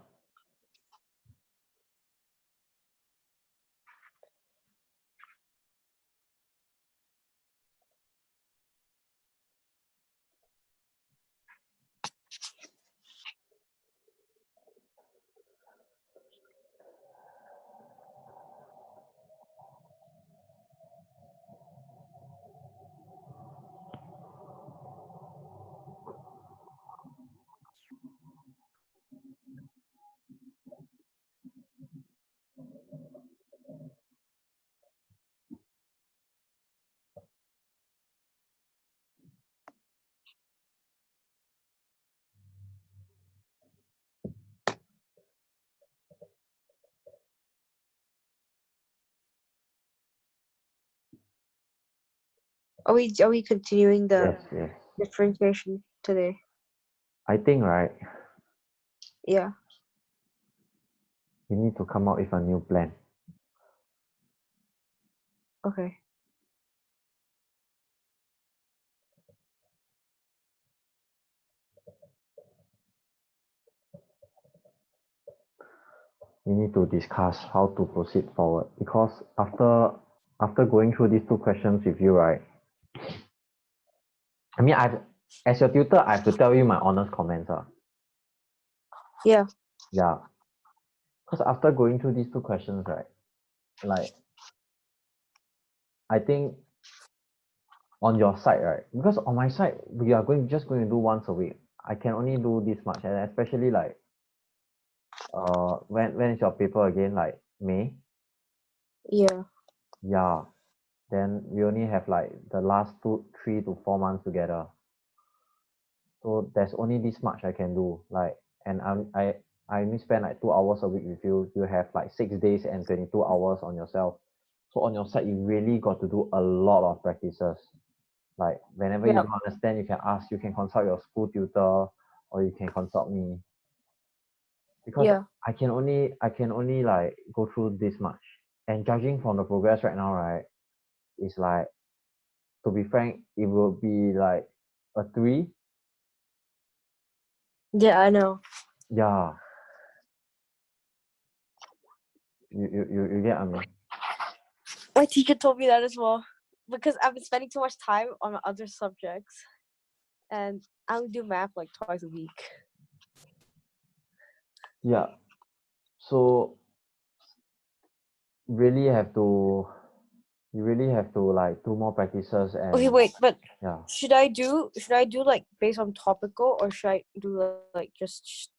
Are we continuing the Yes, yes. differentiation today? I think, right, Yeah. you need to come up with a new plan. Okay. We need to discuss how to proceed forward, because after going through these two questions with you, right, I mean, as your tutor, I have to tell you my honest comments. Yeah. Yeah. Because after going through these two questions, right, like, I think on your side, right, because on my side, we are just going to do once a week. I can only do this much, and especially like, when is your paper again? Like May? Yeah. Yeah. Then we only have like the last 3 to 4 months together. So there's only this much I can do. Like, and I only spend like 2 hours a week with you. You have like 6 days and 22 hours on yourself. So on your side, you really got to do a lot of practices. Like whenever you Yep. don't understand, you can ask, you can consult your school tutor, or you can consult me. Because Yeah. I can only like go through this much. And judging from the progress right now, right, it's like, to be frank, it will be like a 3. Yeah, I know. Yeah. You get what I mean? My teacher told me that as well. Because I've been spending too much time on my other subjects. And I only do math like twice a week. Yeah. So really have to you really have to like do more practices and Okay, wait, but yeah, should I do like based on topical, or should I do like just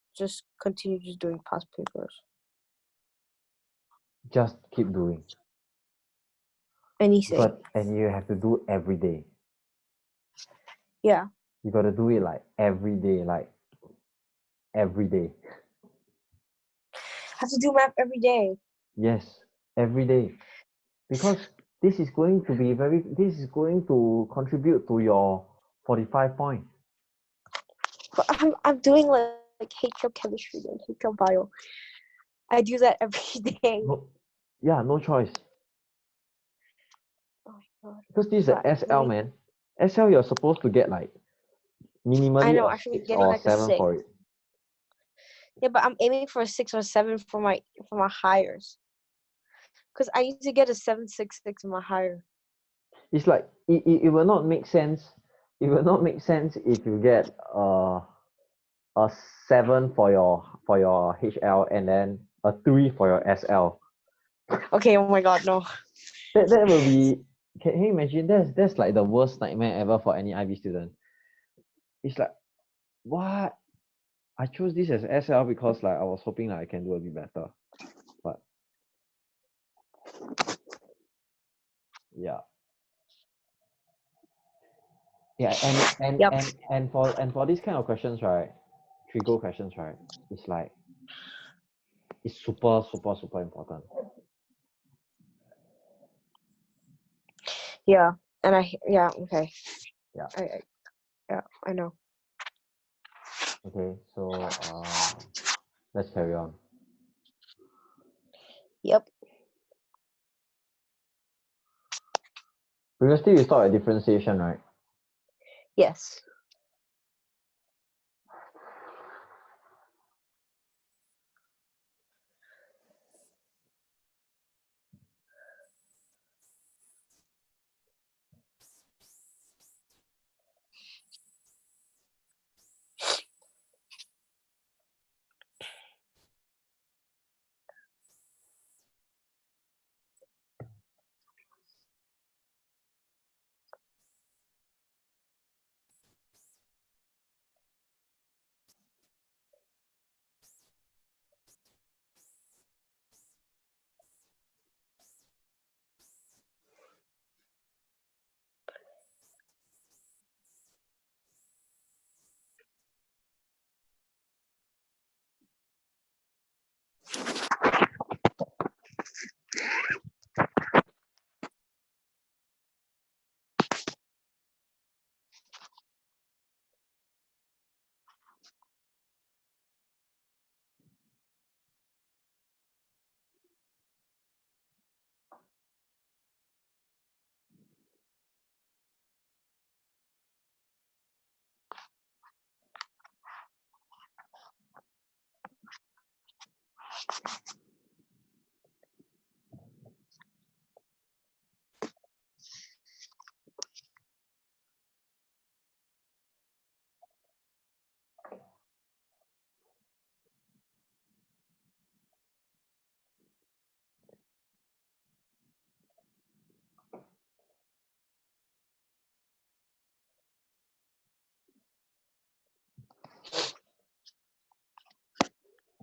continue just doing past papers? just keep doing. Anything. And you have to do every day. Yeah. You got to do it like every day, like every day. I have to do math every day. Yes, every day. Because this is going to contribute to your 45 points. But I'm doing like HO chemistry and HO bio. I do that every day. No, yeah, no choice. Oh my god. Because this is But a SL, man. SL, you're supposed to get like minimally I know, a I should be 6 getting or like a 7 6. for it. Yeah, but I'm aiming for a 6 or 7 for my hires. Because I need to get a 7.66 in my higher. It's like it will not make sense. It will not make sense if you get a 7 for your HL and then a 3 for your SL. Okay, oh my god, no. That will be. Can you imagine? That's like the worst nightmare ever for any IB student. It's like, what? I chose this as SL because like I was hoping like I can do a bit better. But yeah. Yeah, Yep. and for these kind of questions, right? Trigo questions, right? It's like it's super, super, super important. Yeah. And okay. Yeah. Yeah, I know. Okay, so let's carry on. Yep. Previously we started differentiation, right? Yes.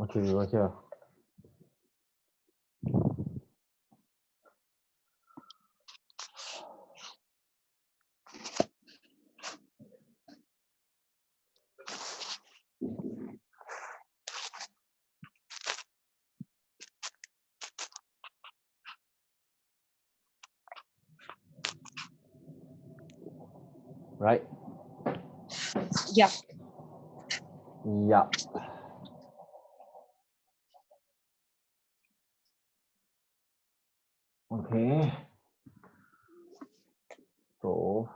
Okay, we were here. right? Yeah. Yeah. Okay. So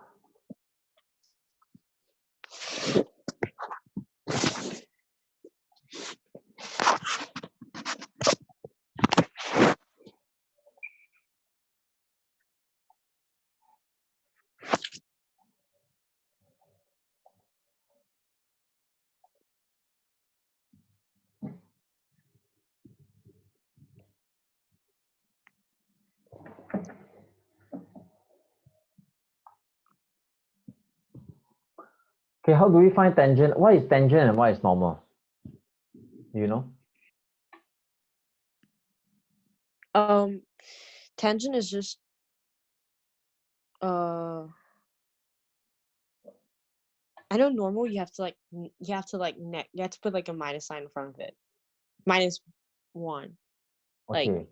okay, how do we find tangent? What is tangent and what is normal? Do you know? Tangent is just I know normal you have to like you have to put like a minus sign in front of it. -1. Like Okay.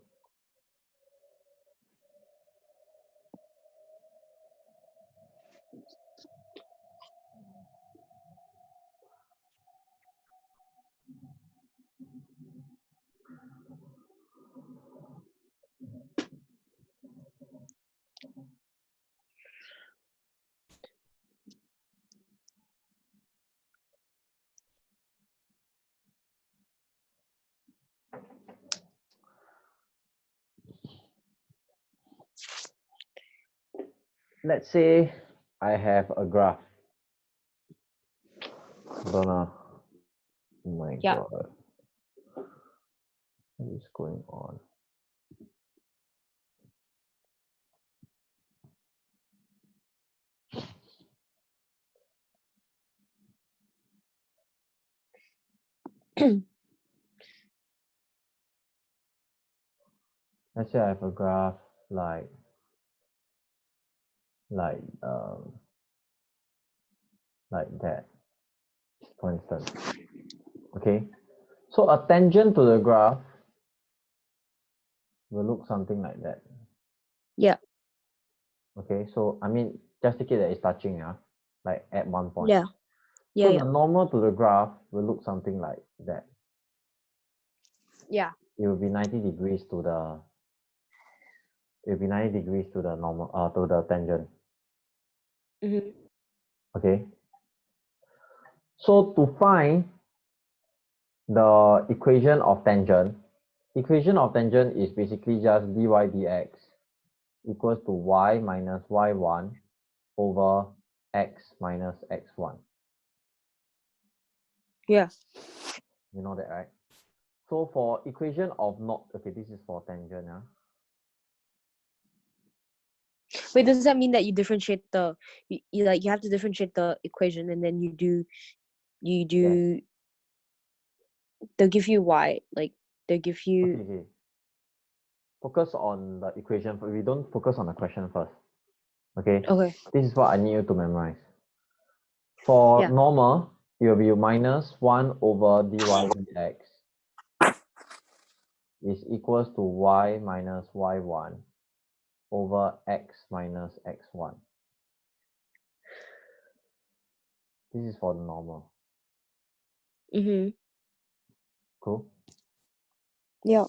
Let's say I have a graph. Don't know. Oh my Yeah. god. What is going on? Let's say I have a graph like that, for instance. Okay. So a tangent to the graph will look something like that. Yeah. Okay, so I mean just take it that it's touching, yeah, like at one point. Yeah. Yeah. So Yeah. the normal to the graph will look something like that. Yeah. It will be 90 degrees to the normal to the tangent. Mm-hmm. Okay. So to find the equation of tangent is basically just dy dx equals to y minus y1 over x minus x1. Yeah. You know that, right? So for equation of not, okay, this is for tangent, yeah. Wait, does that mean that you differentiate you have to differentiate the equation and then Yes. they'll give you y, like they'll give you Okay. Focus on the equation, but we don't focus on the question first. Okay. Okay. This is what I need you to memorize. For Yeah. normal, it will be minus 1 over dy dx is equals to y minus y1 over x minus x1. This is for the normal. Mm-hmm. Cool. Yeah.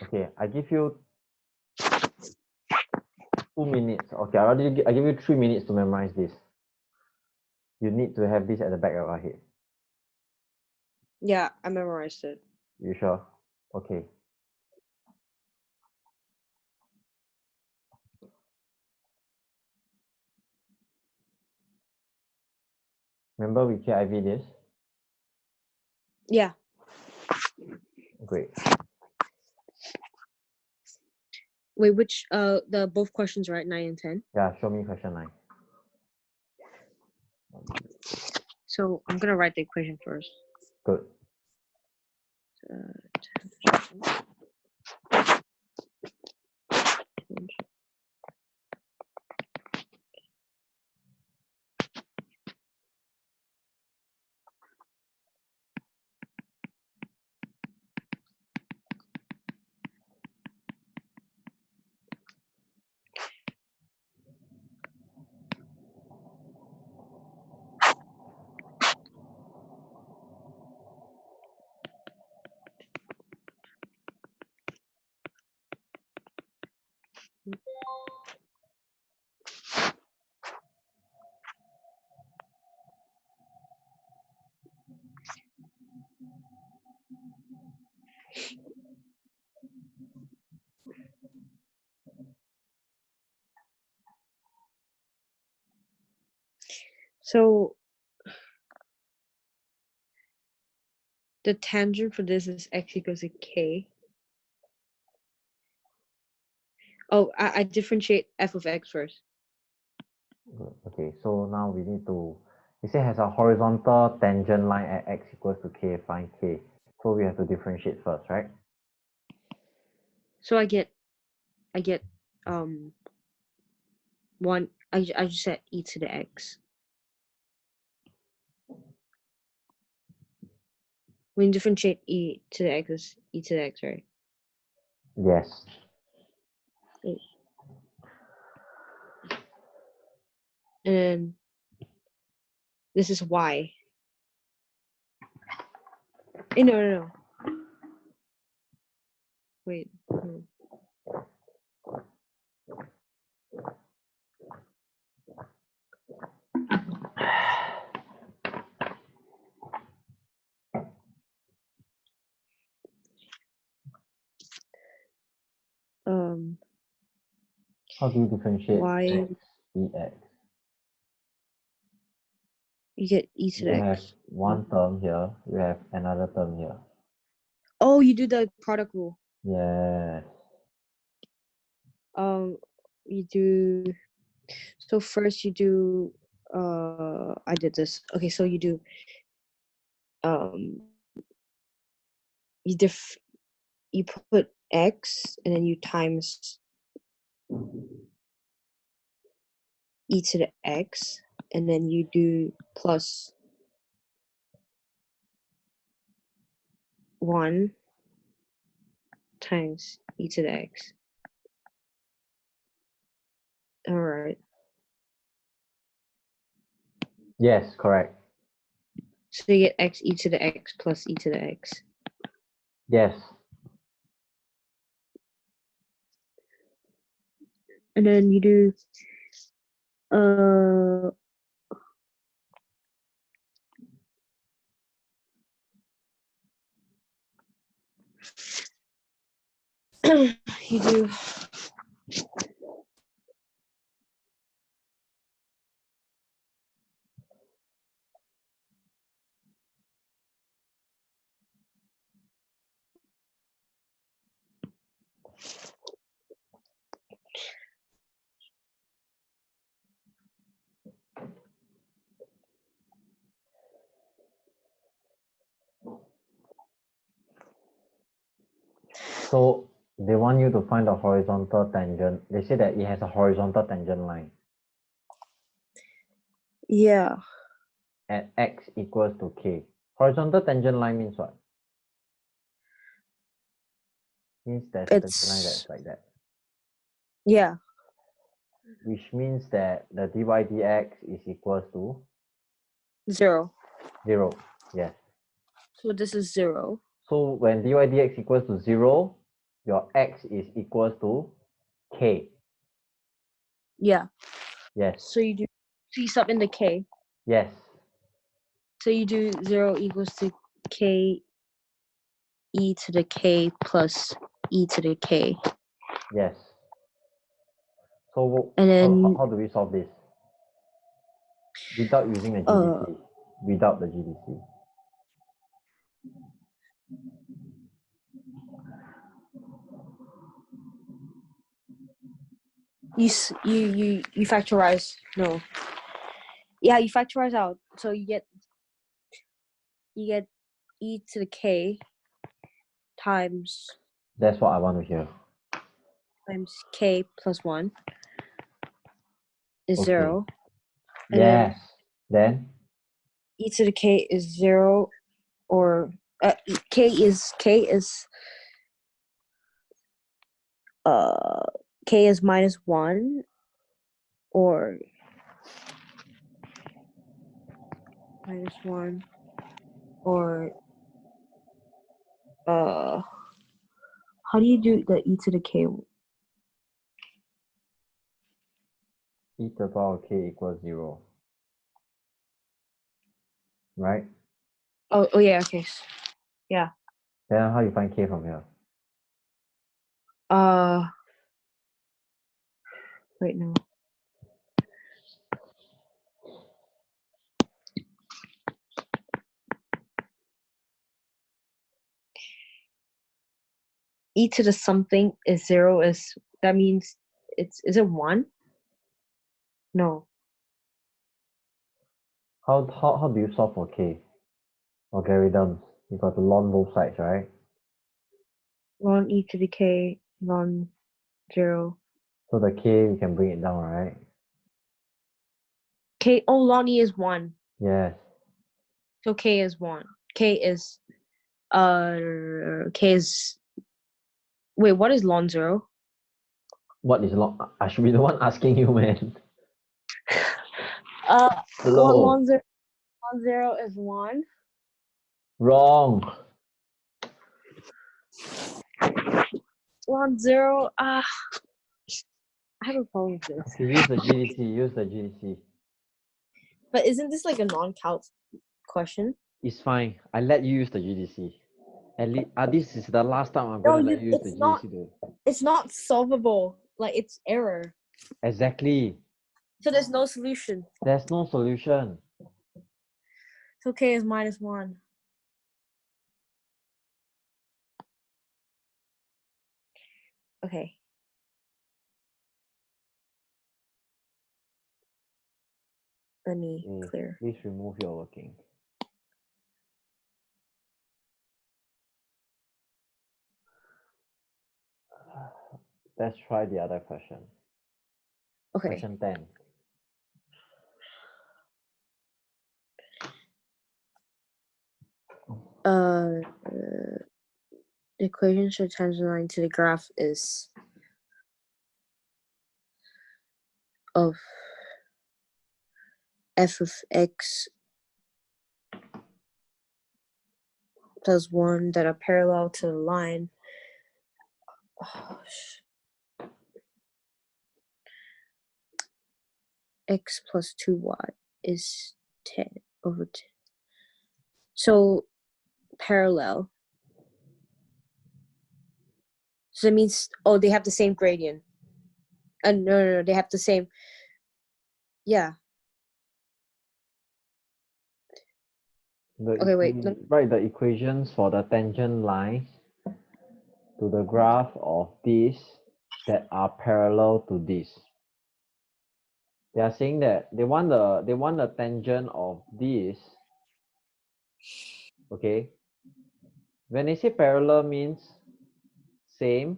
Okay, I give you 2 minutes. Okay, I give you 3 minutes to memorize this. You need to have this at the back of your head. Yeah, I memorized it. You sure? Okay. Remember we KIV this? Yeah. Great. Wait, which the both questions, right? 9 and 10. Yeah, show me question 9. So I'm gonna write the equation first. Good. So the tangent for this is x equals to k. Oh, I differentiate f of x first. Good. Okay, so now we need to, it says has a horizontal tangent line at x equals to k, find k. So we have to differentiate first, right? So I get one. I just set e to the x. When you differentiate e to the x is e to the x, right? Yes. And then this is y. No. Wait. No. How do you differentiate Y. x, dx? You get e to the You have x. one term here, you have another term here. Oh, you do the product rule. Yes. You do. So first you do. I did this. Okay, so you do. You you put x and then you times e to the x, and then you do plus 1 times e to the x. All right. Yes, correct. So you get x e to the x plus e to the x. Yes. And then you do you do So they want you to find the horizontal tangent. They say that it has a horizontal tangent line yeah. at x equals to k. Horizontal tangent line means what? Means there's a tangent line that's like that. Yeah. Which means that the dy dx is equals to 0. 0. Yes. So this is 0. So when dy dx equals to 0, your x is equals to k. Yeah. Yes. So you do c sub into k. Yes. So you do 0 equals to k e to the k plus e to the k. Yes. So And then how do we solve this? Without using a GDC. Without the GDC. you factorize. No. Yeah, you factorize out. So you get e to the k times That's what I want to hear. k plus 1 is Okay. 0. And Yes. Then e to the k is 0, or k is minus 1, or minus 1, or how do you do the e to the k? e to the power of k equals 0. Right? Oh yeah, okay. Yeah. Then how you find k from here? Wait, no. E to the something is 0 is, that means is it 1? No. How do you solve for k? Logarithms. You got to ln both sides, right? Ln e to the k, ln 0. So the k we can bring it down, right? K, oh, ln e is 1. Yes. So k is 1. K is, wait, what is ln 0? What is ln? I should be the one asking you, man. Well, Hello. ln 0 is 1. Wrong. Ln 0, I have a problem with this. Okay, use the GDC. Use the GDC. But isn't this like a non-calc question? It's fine. I let you use the GDC. At least, this is the last time I'm No, gonna let you use the GDC though. It's not solvable. Like, it's error. Exactly. So there's no solution. There's no solution. So k is -1. Okay. Let me clear. Please remove your working. Let's try the other question. Okay. Question 10. The equation should tangent line to the graph is of f of x plus 1 that are parallel to the line. X plus 2y is 10 over 10. So parallel. So that means, oh, they have the same gradient. No, they have the same. Yeah. Okay, wait. Write the equations for the tangent lines to the graph of this that are parallel to this. They are saying that they want the tangent of this. Okay. When they say parallel means same.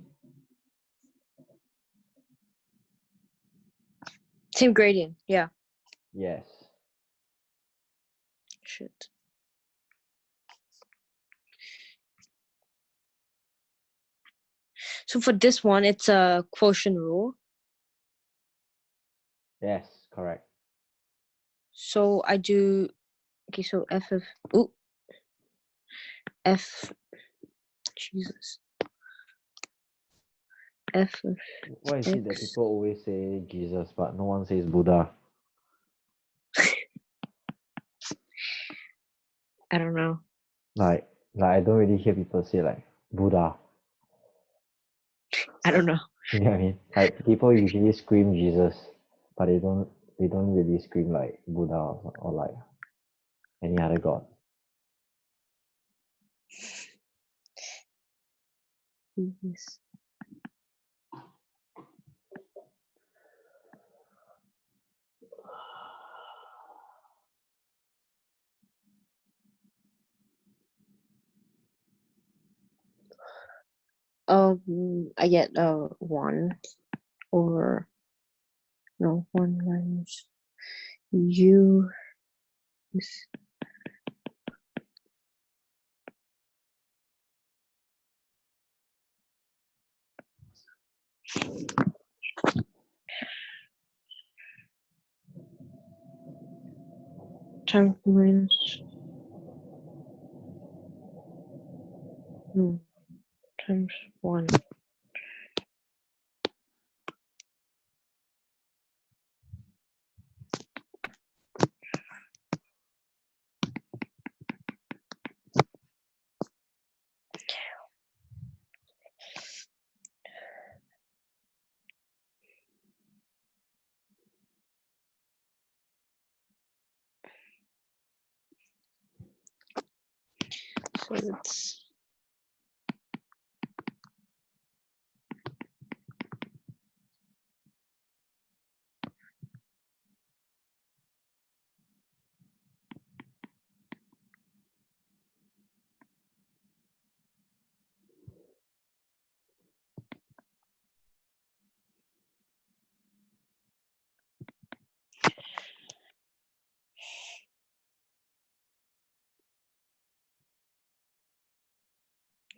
Same gradient, yeah. Yes. Shit. So for this one, it's a quotient rule. Yes, correct. So I do, okay, so f of, Jesus. F of Why is it that x. people always say Jesus, but no one says Buddha? I don't know. Like I don't really hear people say like Buddha. I don't know. You know what I mean? Like people usually scream Jesus, but they don't really scream like Buddha or like any other god. Yes. I get 1 over 1 minus u is times minus times 1. So it's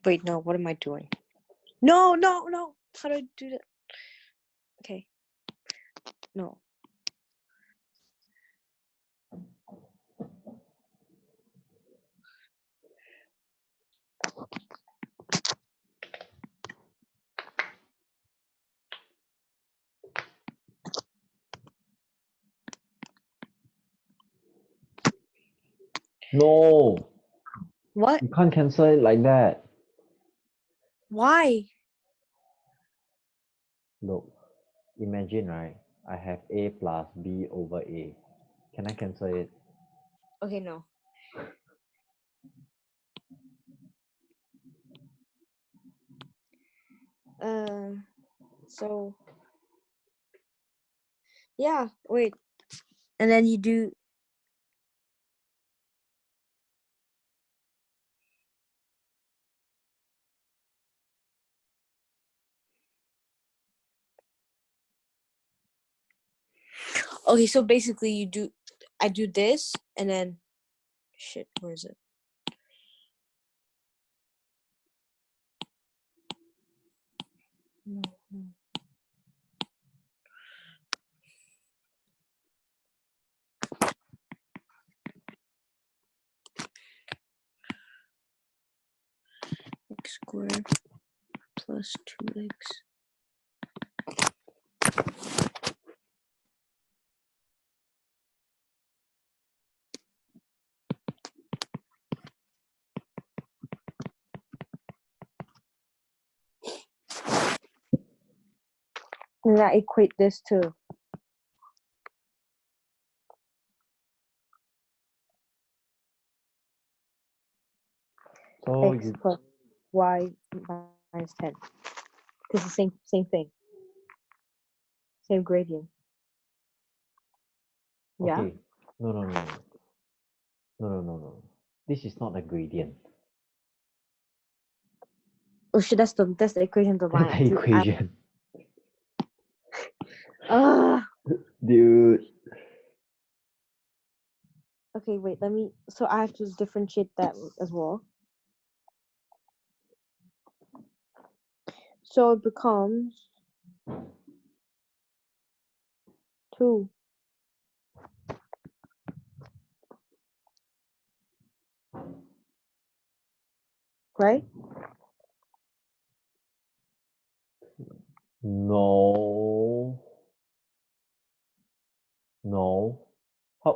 wait, no, what am I doing? No. How do I do that? Okay. No. No, What? you can't cancel it like that. Why? Look, imagine, right? I have A plus B over A. Can I cancel it? Okay, no. So yeah, wait. And then you do okay, so basically I do this and then shit, where is it? No. X squared plus 2x. And I equate this to So x you, plus y minus 10. It's the same thing. Same gradient. Yeah? okay. No. This is not a gradient. Oh shit, that's the equation of the line. That's the equation. Dude. Okay, wait, so I have to differentiate that as well. So it becomes 2. Right? No.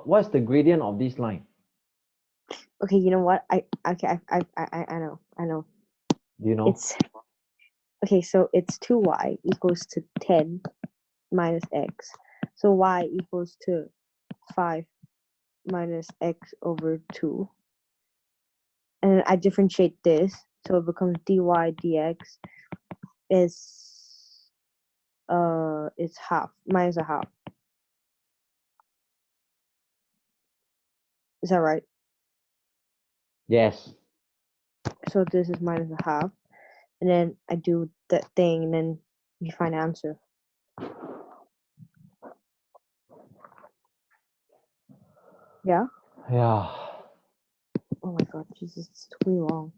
What's the gradient of this line? Okay, you know what? I know. Do you know? It's okay, so it's 2y equals to 10 minus x. So y equals to 5 minus x over 2. And then I differentiate this, so it becomes dy dx is it's half minus a half. Is that right? Yes. So this is minus a half, and then I do that thing, and then you find the answer. Yeah. Yeah. Oh my god, Jesus, it's too long.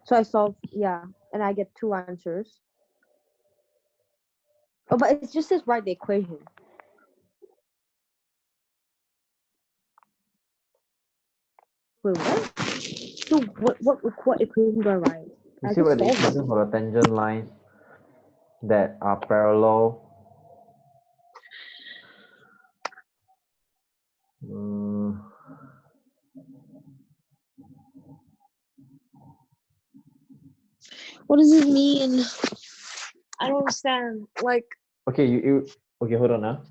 So I solve, yeah, and I get 2 answers. Oh, but it's just as write the equation. Wait, what? So what equation do I write? You I see just what the solved it. equation for the tangent lines that are parallel. What does this mean? I don't understand. Like, Okay, you okay, hold on now.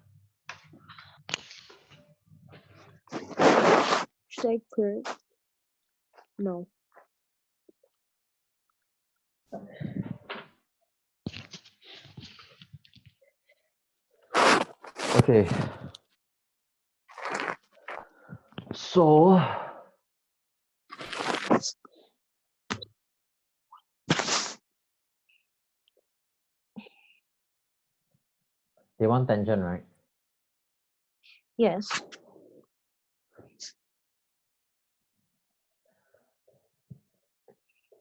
should I clear it? No. Okay. So they want tangent, right? Yes.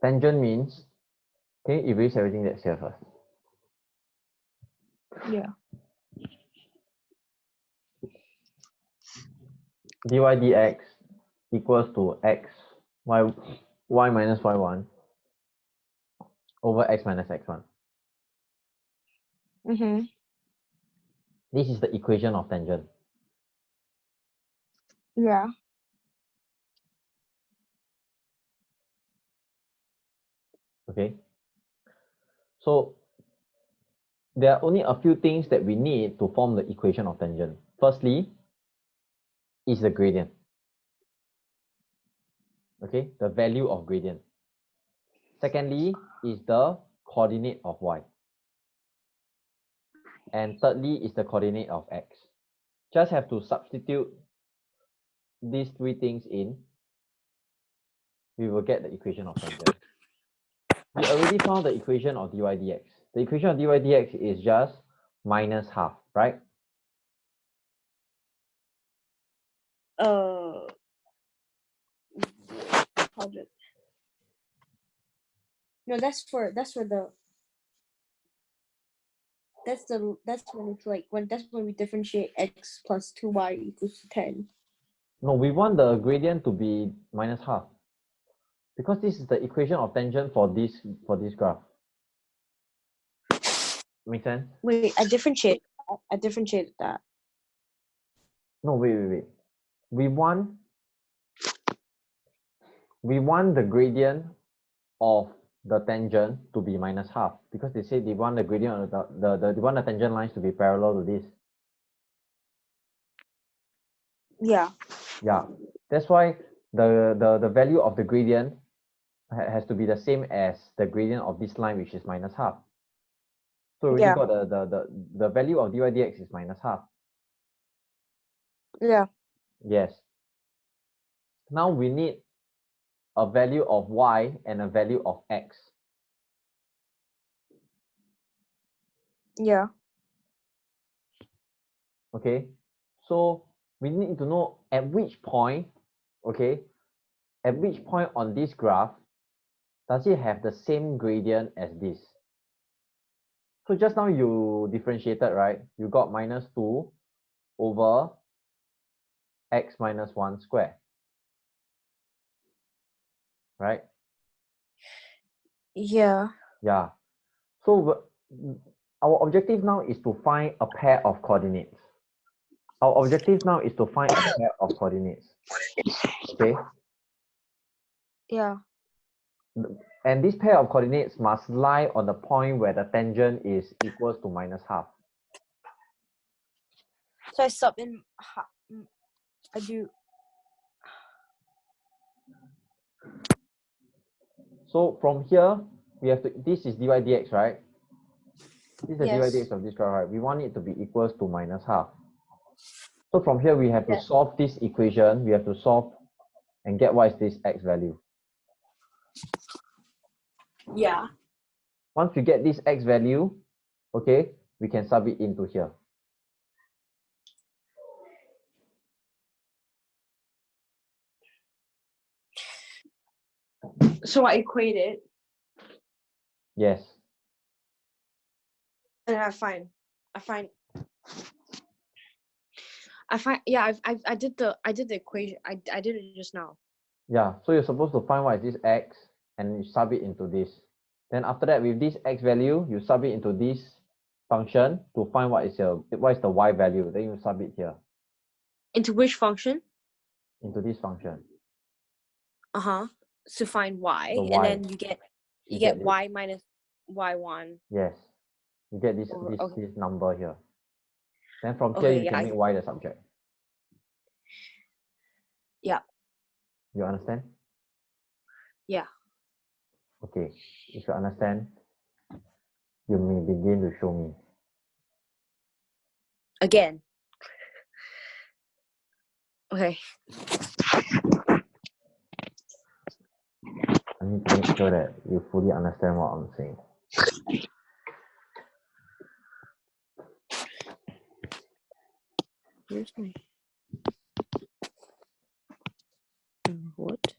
Tangent means, can you erase everything that's here first? Yeah. Dy dx equals to x y minus y1 over x minus x1. Mm-hmm. This is the equation of tangent. Yeah. Okay. So there are only a few things that we need to form the equation of tangent. Firstly, is the gradient. Okay, the value of gradient. Secondly, is the coordinate of y. And thirdly, is the coordinate of x. Just have to substitute these three things in. We will get the equation of tangent. We already found the equation of dy dx. The equation of dy dx is just minus half, right? How's it? No, that's for the that's when it's like that's when we differentiate x plus 2y equals to 10. No, we want the gradient to be minus half because this is the equation of tangent for this graph. Make sense? Wait, I differentiated that. No, wait. We want the gradient of the tangent to be minus half because they say they want the gradient of they want the tangent lines to be parallel to this. Yeah. Yeah, that's why the value of the gradient has to be the same as the gradient of this line, which is minus half. So we already got the value of dy dx is minus half. Yeah. Yes. Now we need a value of y and a value of x. Yeah. Okay, so we need to know at which point, okay, at which point on this graph does it have the same gradient as this. So just now you differentiated, right? You got minus 2 over x minus 1 square, right? Yeah. Yeah. So our objective now is to find a pair of coordinates. Our objective now is to find a pair of coordinates. Okay. Yeah. And this pair of coordinates must lie on the point where the tangent is equals to minus half. So I sub in. I do. So from here, we have to. This is dy dx, right? This is the dy dx of this graph, right? We want it to be equals to minus half. So from here, we have to solve this equation. We have to solve and get what is this x value. Yeah. Once we get this x value, okay, we can sub it into here. So I equate it. Yes. And I find. Yeah, I did the equation. I did it just now. Yeah, so you're supposed to find what is this x and you sub it into this. Then after that, with this x value, you sub it into this function to find what is the y value. Then you sub it here Into which function? into this function. Uh-huh. To find y, The and y. then you get This. y minus y1. Yes. You get this Or, okay. this number here. Then from here Okay, you yeah, can make y the subject. yeah. You understand? Yeah. Okay. If you understand, you may begin to show me. Again. Okay. I need to make sure that you fully understand what I'm saying. Where's my what?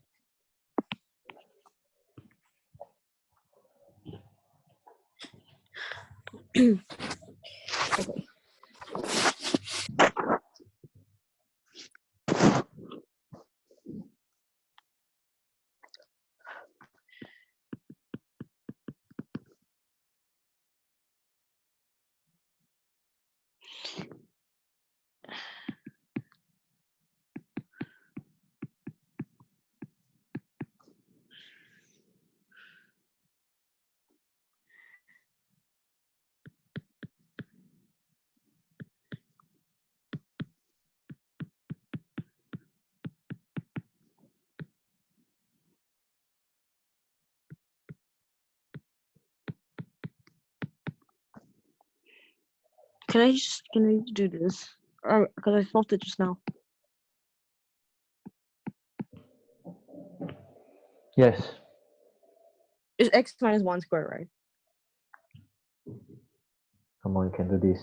Okay. Can I do this? Because I solved it just now. Yes. It's x minus 1 squared, right? Come on, you can do this.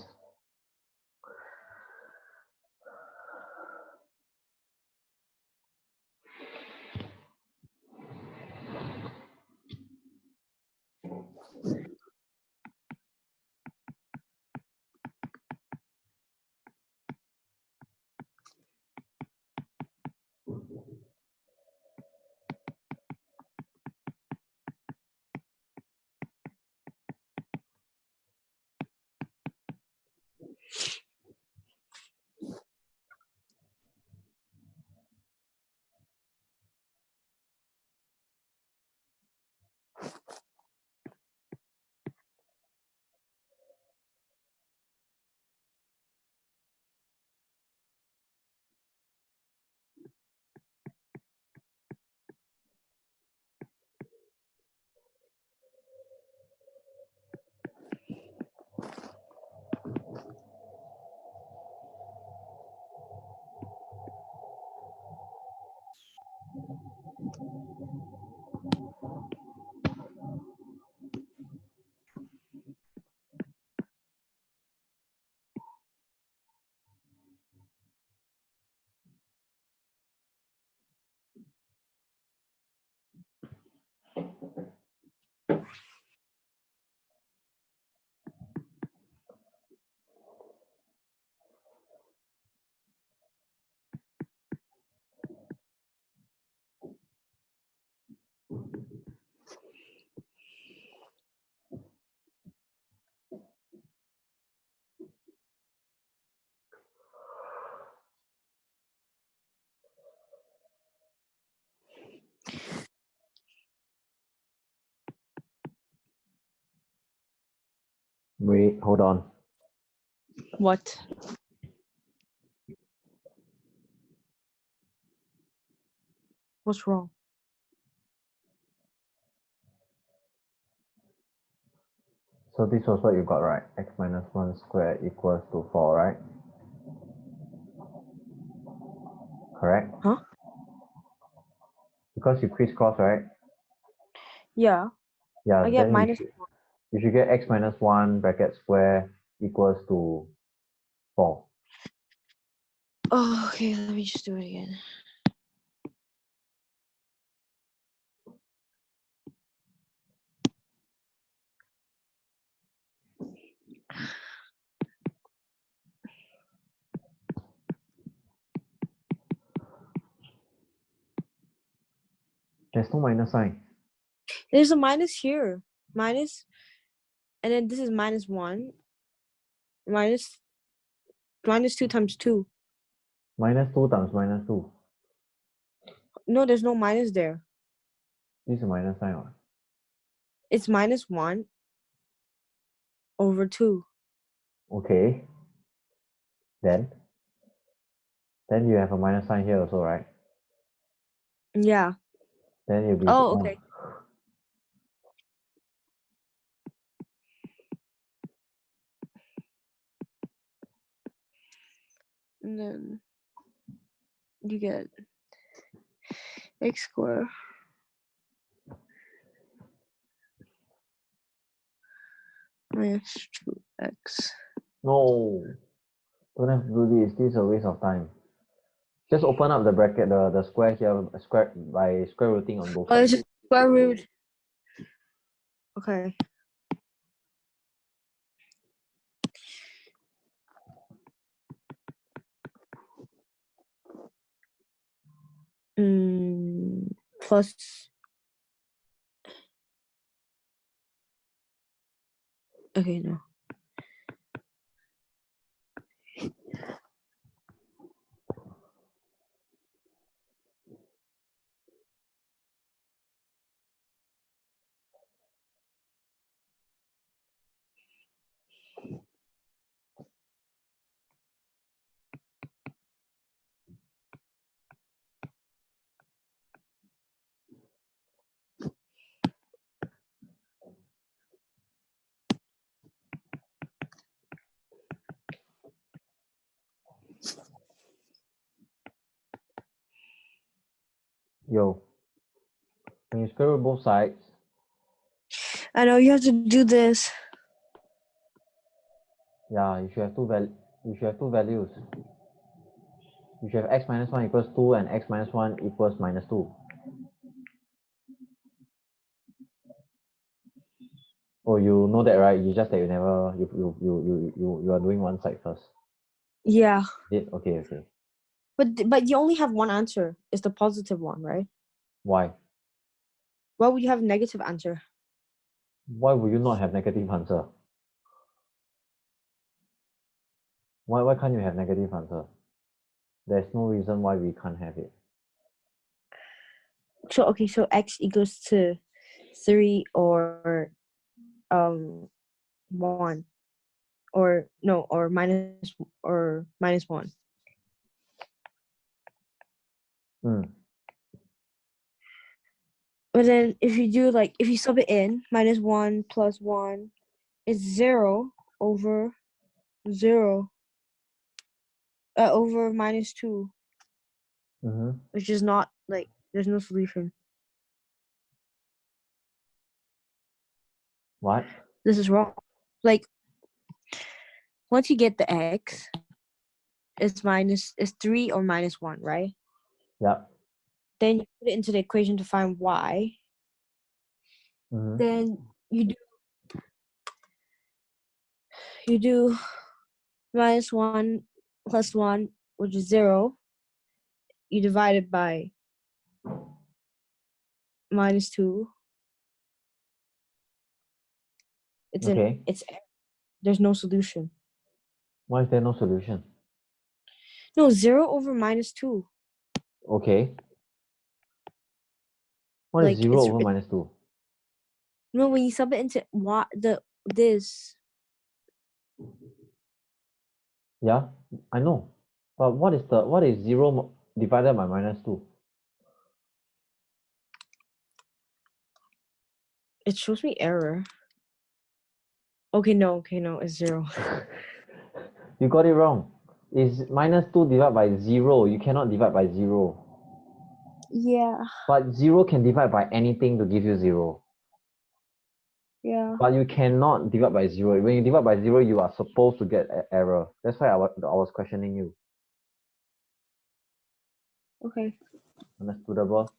Wait, hold on. What? What's wrong? So this was what you got, right? X minus 1 squared equals to 4, right? Correct? Huh? Because you crisscross, right? Yeah. Yeah, I get then minus. you should get x minus 1 bracket square equals to 4. Oh, okay. Let me just do it again. There's no minus sign. There's a minus here. Minus, and then this is minus 1. Minus 2 times 2. Minus 2 times minus 2. No, there's no minus there. This is a minus sign. What? It's minus 1 over 2. Okay. Then you have a minus sign here also, right? Yeah. Then you'll be Oh, okay. And then you get x squared minus 2x. No. Don't have to do this. This is a waste of time. Just open up the bracket, the square here, square by square rooting on both Oh, sides. it's just square root. Okay. Plus. Okay, no. Yo, when you square root both sides, I know you have to do this. yeah, you should have two values. You should have x minus 1 equals 2 and x minus 1 equals minus 2. Oh, you know that, right? You just that you never you are doing one side first. Yeah. Okay. But you only have one answer. It's the positive one, right? Why? Why would you have a negative answer? Why would you not have negative answer? Why can't you have negative answer? There's no reason why we can't have it. So okay, so x equals to 3 or 1, or no, or minus 1. But then if you sub it in, minus 1 plus 1 is 0 over 0 over minus 2, which is not like there's no solution. What? This is wrong. Like once you get the x, it's 3 or minus 1, right? Yeah. Then you put it into the equation to find y. Then you do minus 1 plus 1, which is 0. You divide it by minus 2. There's no solution. Why is there no solution? No, 0 over minus 2. Okay. What is 0 over minus 2? No, when you sub it into this. Yeah, I know. But what is 0 divided by minus 2? It shows me error. Okay, no, it's 0. You got it wrong. It's minus 2 divided by 0. You cannot divide by 0. Yeah. But 0 can divide by anything to give you 0. Yeah. But you cannot divide by 0. When you divide by 0, you are supposed to get an error. That's why I was questioning you. Okay. Understandable?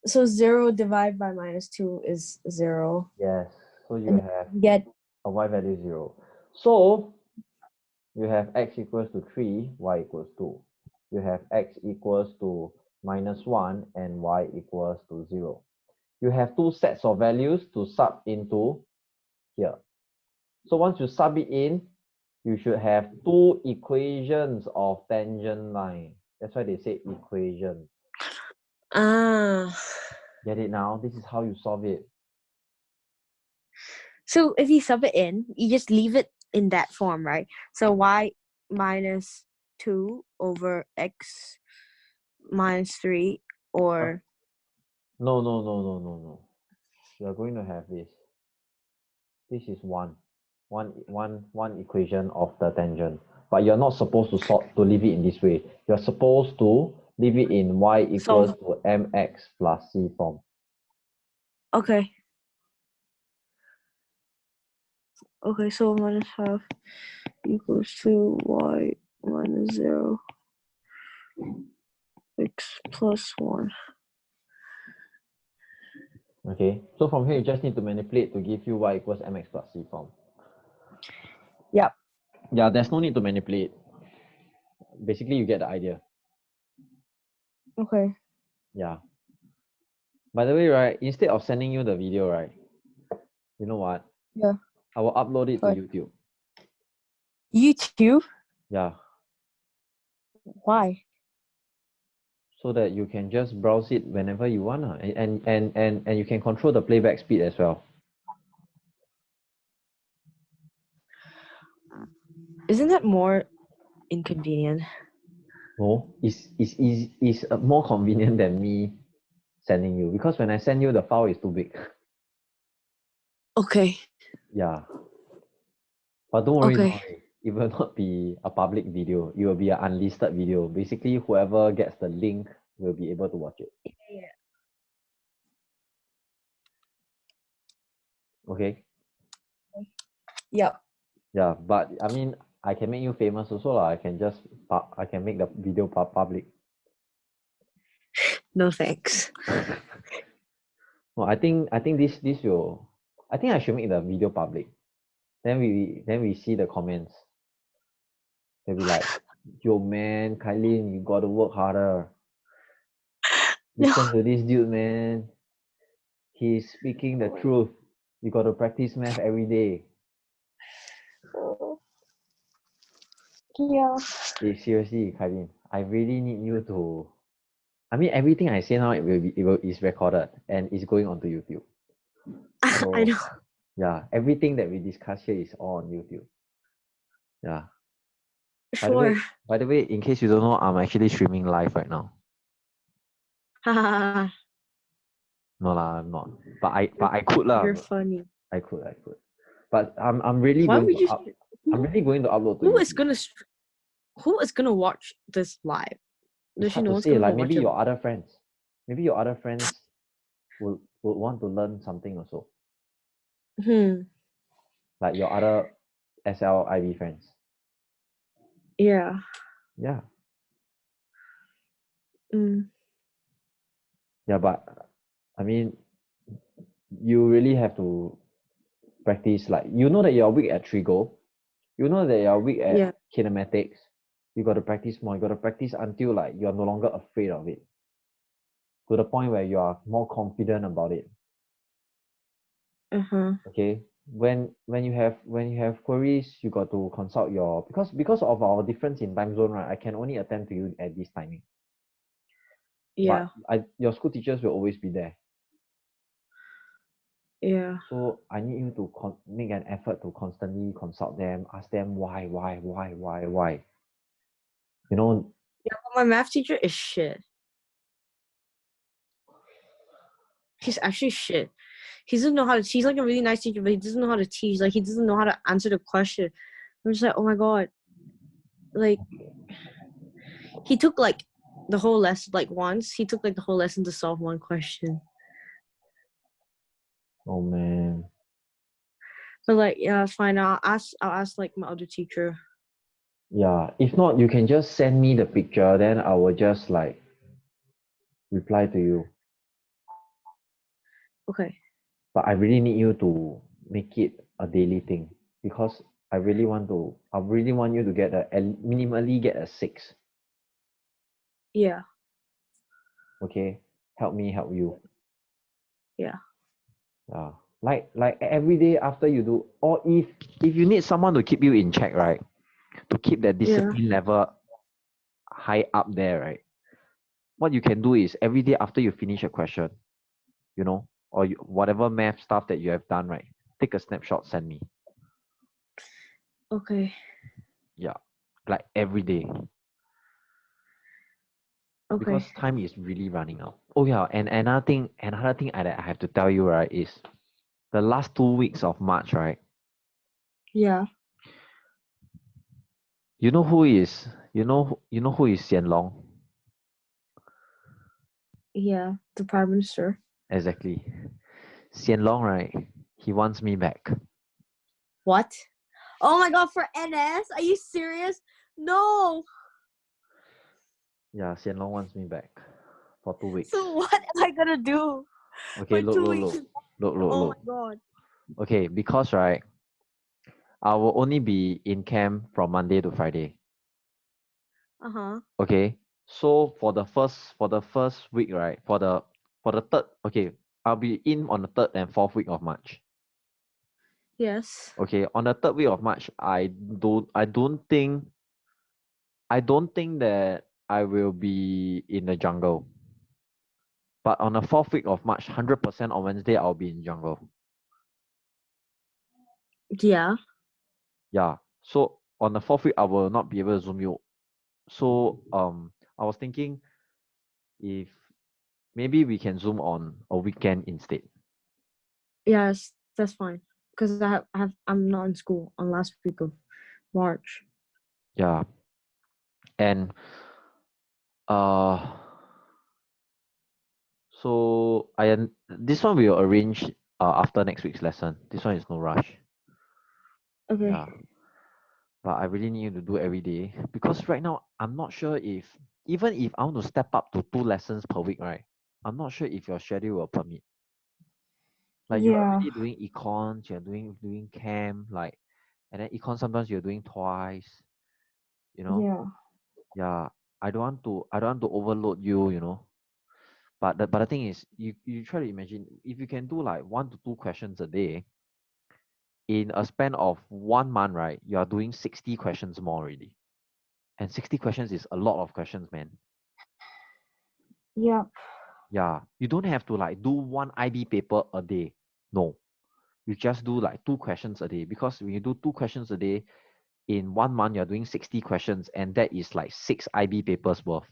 So 0 divided by minus 2 is 0. Yes. So you have get a y value 0. So you have x equals to 3, y equals 2. You have x equals to minus 1 and y equals to 0. You have two sets of values to sub into here. So once you sub it in, you should have two equations of tangent line. That's why they say equation. Ah. Get it now? This is how you solve it. So if you sub it in, you just leave it in that form, right? So y minus 2 over x minus 3 or... No. You are going to have this. This is one equation of the tangent. But you're not supposed to leave it in this way. You're supposed to leave it in y equals to mx plus c form. Okay. Okay, so minus half equals to y minus 0 x plus 1. Okay, so from here you just need to manipulate to give you y equals mx plus c form. Yep. Yeah, there's no need to manipulate. Basically, you get the idea. Okay. Yeah. By the way, right, instead of sending you the video, right, you know what? Yeah. I will upload it to YouTube. YouTube? Yeah. Why? So that you can just browse it whenever you want, and you can control the playback speed as well. Isn't that more inconvenient? No, it's more convenient than me sending you, because when I send you, the file is too big. Okay. Yeah. But don't worry, Okay. don't worry. It will not be a public video. It will be an unlisted video. Basically, whoever gets the link will be able to watch it. Yeah. Okay? Yep. Yeah, but I mean, I can make you famous also lah. I can make the video public. No thanks. Well, I think this will. I think I should make the video public. Then we see the comments. They'll be like, "Yo man, Kylin, you gotta work harder. Listen to this dude, man. He's speaking the truth. You gotta practice math every day." Yeah. Hey, seriously, Kylin, I really need you to. I mean, everything I say now is recorded and is going onto YouTube. So, I know. yeah, everything that we discuss here is all on YouTube. Yeah. Sure. By the way, in case you don't know, I'm actually streaming live right now. Haha. No lah, I'm not. But I could lah. You're funny. I could. But I'm really Why going would to you? up, I'm really going to upload to Who YouTube. is gonna watch this live? It's Does she hard know to what's say. gonna Like watch maybe it? your other friends. Maybe your other friends would want to learn something also. Like your other SLIB friends. Yeah. Yeah. Mm. Yeah, but I mean, you really have to practice. Like, you know that you're weak at trigo. You know that you're weak at Yeah. kinematics. You got to practice more. You got to practice until like you're no longer afraid of it. To the point where you are more confident about it. Okay. When you have queries, you got to consult your, because of our difference in time zone, right? I can only attend to you at this timing. Yeah. But your school teachers will always be there. Yeah. So I need you to make an effort to constantly consult them, ask them why. You know. Yeah, but my math teacher is shit. He's actually shit. He doesn't know how to. He's like a really nice teacher, but he doesn't know how to teach. Like, he doesn't know how to answer the question. I'm just like, oh my god. Like, he took like the whole lesson. Like once he took like the whole lesson to solve one question. Oh man. But like, yeah, it's fine. I'll ask like my other teacher. Yeah. If not, you can just send me the picture. Then I will just like reply to you. Okay. But I really need you to make it a daily thing, because I really want you to get minimally get a 6. Yeah. Okay, help me help you. Yeah. Like every day after you do, or if you need someone to keep you in check, right? To keep that discipline level high up there, right? What you can do is every day after you finish a question, you know, or whatever math stuff that you have done, right? Take a snapshot, send me. Okay. Yeah, like every day. Okay. Because time is really running out. Oh yeah, and another thing I have to tell you, right, is the last 2 weeks of March, right? Yeah. You know who is who is Xian Long? Yeah. The Prime Minister. Exactly. Xian Long, right? He wants me back. What? Oh my god, for NS? Are you serious? No. Yeah, Xian Long wants me back for 2 weeks. So what am I gonna do? Okay, for 2 weeks? look. Oh my god. Okay, because right, I will only be in camp from Monday to Friday. Uh-huh. Okay, so for the first week, right, for the third, okay, I'll be in on the 3rd and 4th week of March. Yes. Okay, on the 3rd week of March, I don't think that I will be in the jungle. But on the 4th week of March, 100% on Wednesday, I'll be in jungle. Yeah. Yeah. So on the 4th week, I will not be able to Zoom you. So I was thinking if maybe we can Zoom on a weekend instead. Yes, that's fine. Because I'm not in school on last week of March. Yeah. And so this one we'll arrange after next week's lesson. This one is no rush. Okay. Yeah. But I really need you to do every day because right now I'm not sure if even if I want to step up to 2 lessons per week, right? I'm not sure if your schedule will permit. Like you're Yeah. already doing econs, you're doing chem, like, and then econ sometimes you're doing twice, you know. Yeah. Yeah, I don't want to overload you, you know. But the thing is, you try to imagine if you can do like 1 to 2 questions a day in a span of 1 month, right? You are doing 60 questions more already, and 60 questions is a lot of questions, man. Yeah. Yeah, you don't have to like do 1 IB paper a day. No, you just do like 2 questions a day because when you do 2 questions a day in 1 month, you're doing 60 questions, and that is like 6 IB papers worth,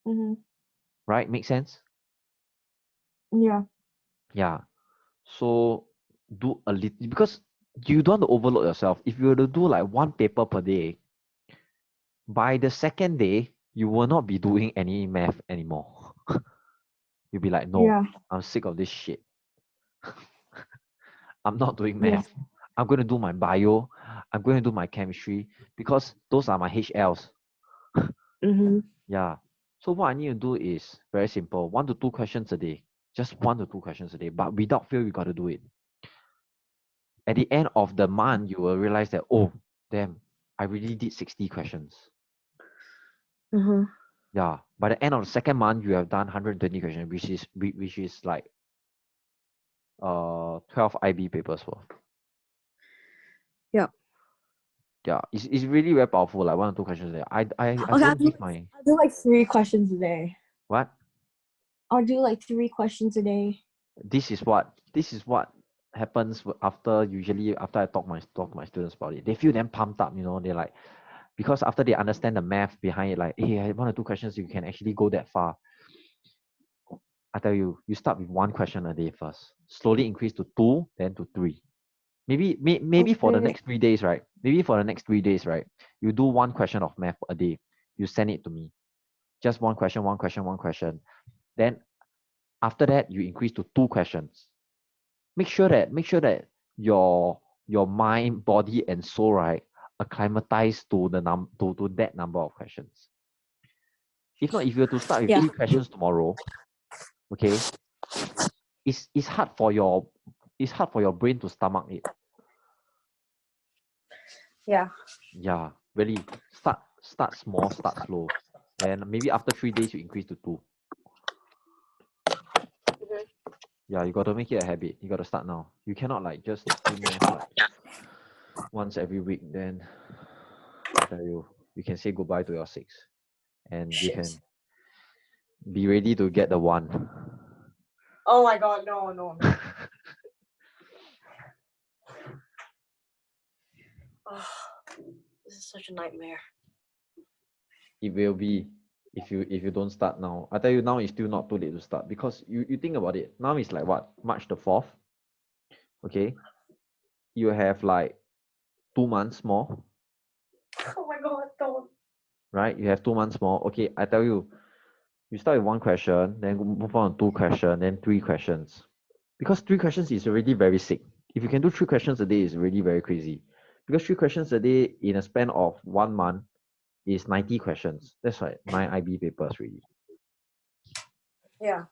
Mm-hmm. right? Make sense? Yeah. Yeah. So do a little because you don't want to overload yourself. If you were to do like 1 paper per day, by the second day, you will not be doing any math anymore. You'll be like, no, Yeah. I'm sick of this shit. I'm not doing Yes. math. I'm going to do my bio. I'm going to do my chemistry because those are my HLs. Mm-hmm. Yeah. So what I need to do is very simple. 1 to 2 questions a day. Just 1 to 2 questions a day. But without fail, you got to do it. At the end of the month, you will realize that, oh, damn, I really did 60 questions. Uh-huh. Yeah. By the end of the second month, you have done 120 questions, which is like 12 IB papers worth. Yeah. Yeah, it's really very powerful. Like 1 or 2 questions a day. I Okay, don't give my I'll do like 3 questions a day. what? I'll do like 3 questions a day. This is what happens after usually after I talk to my students about it. They feel damn pumped up, you know. They're like, because after they understand the math behind it, like, hey, 1 or 2 questions, you can actually go that far. I tell you, you start with 1 question a day first. Slowly increase to 2, then to 3. Maybe for the Okay. next 3 days, right? Maybe for the next 3 days, right? You do 1 question of math a day. You send it to me. Just 1 question, 1 question, 1 question. Then after that, you increase to 2 questions. Make sure that your mind, body, and soul, right, acclimatize to to that number of questions. If not, if you were to start with Yeah. 8 questions tomorrow, okay, it's hard for your brain to stomach it. Yeah. Yeah, really. Start small, start slow. Then maybe after 3 days, you increase to 2. Yeah, you got to make it a habit. You got to start now. You cannot like just do math like once every week. Then I tell you, you can say goodbye to your 6. And you can be ready to get the 1. Oh my god, no. Oh, this is such a nightmare. It will be if you don't start now. I tell you, now it's still not too late to start, because you think about it. Now it's like what, March the 4th. Okay, you have like 2 months more, Oh my god, don't. right? You have 2 months more. Okay, I tell you, you start with 1 question, then move on to 2 questions, then 3 questions. Because 3 questions is already very sick. If you can do 3 questions a day, it's really very crazy. Because 3 questions a day in a span of 1 month is 90 questions. That's like 9 IB papers really. Yeah.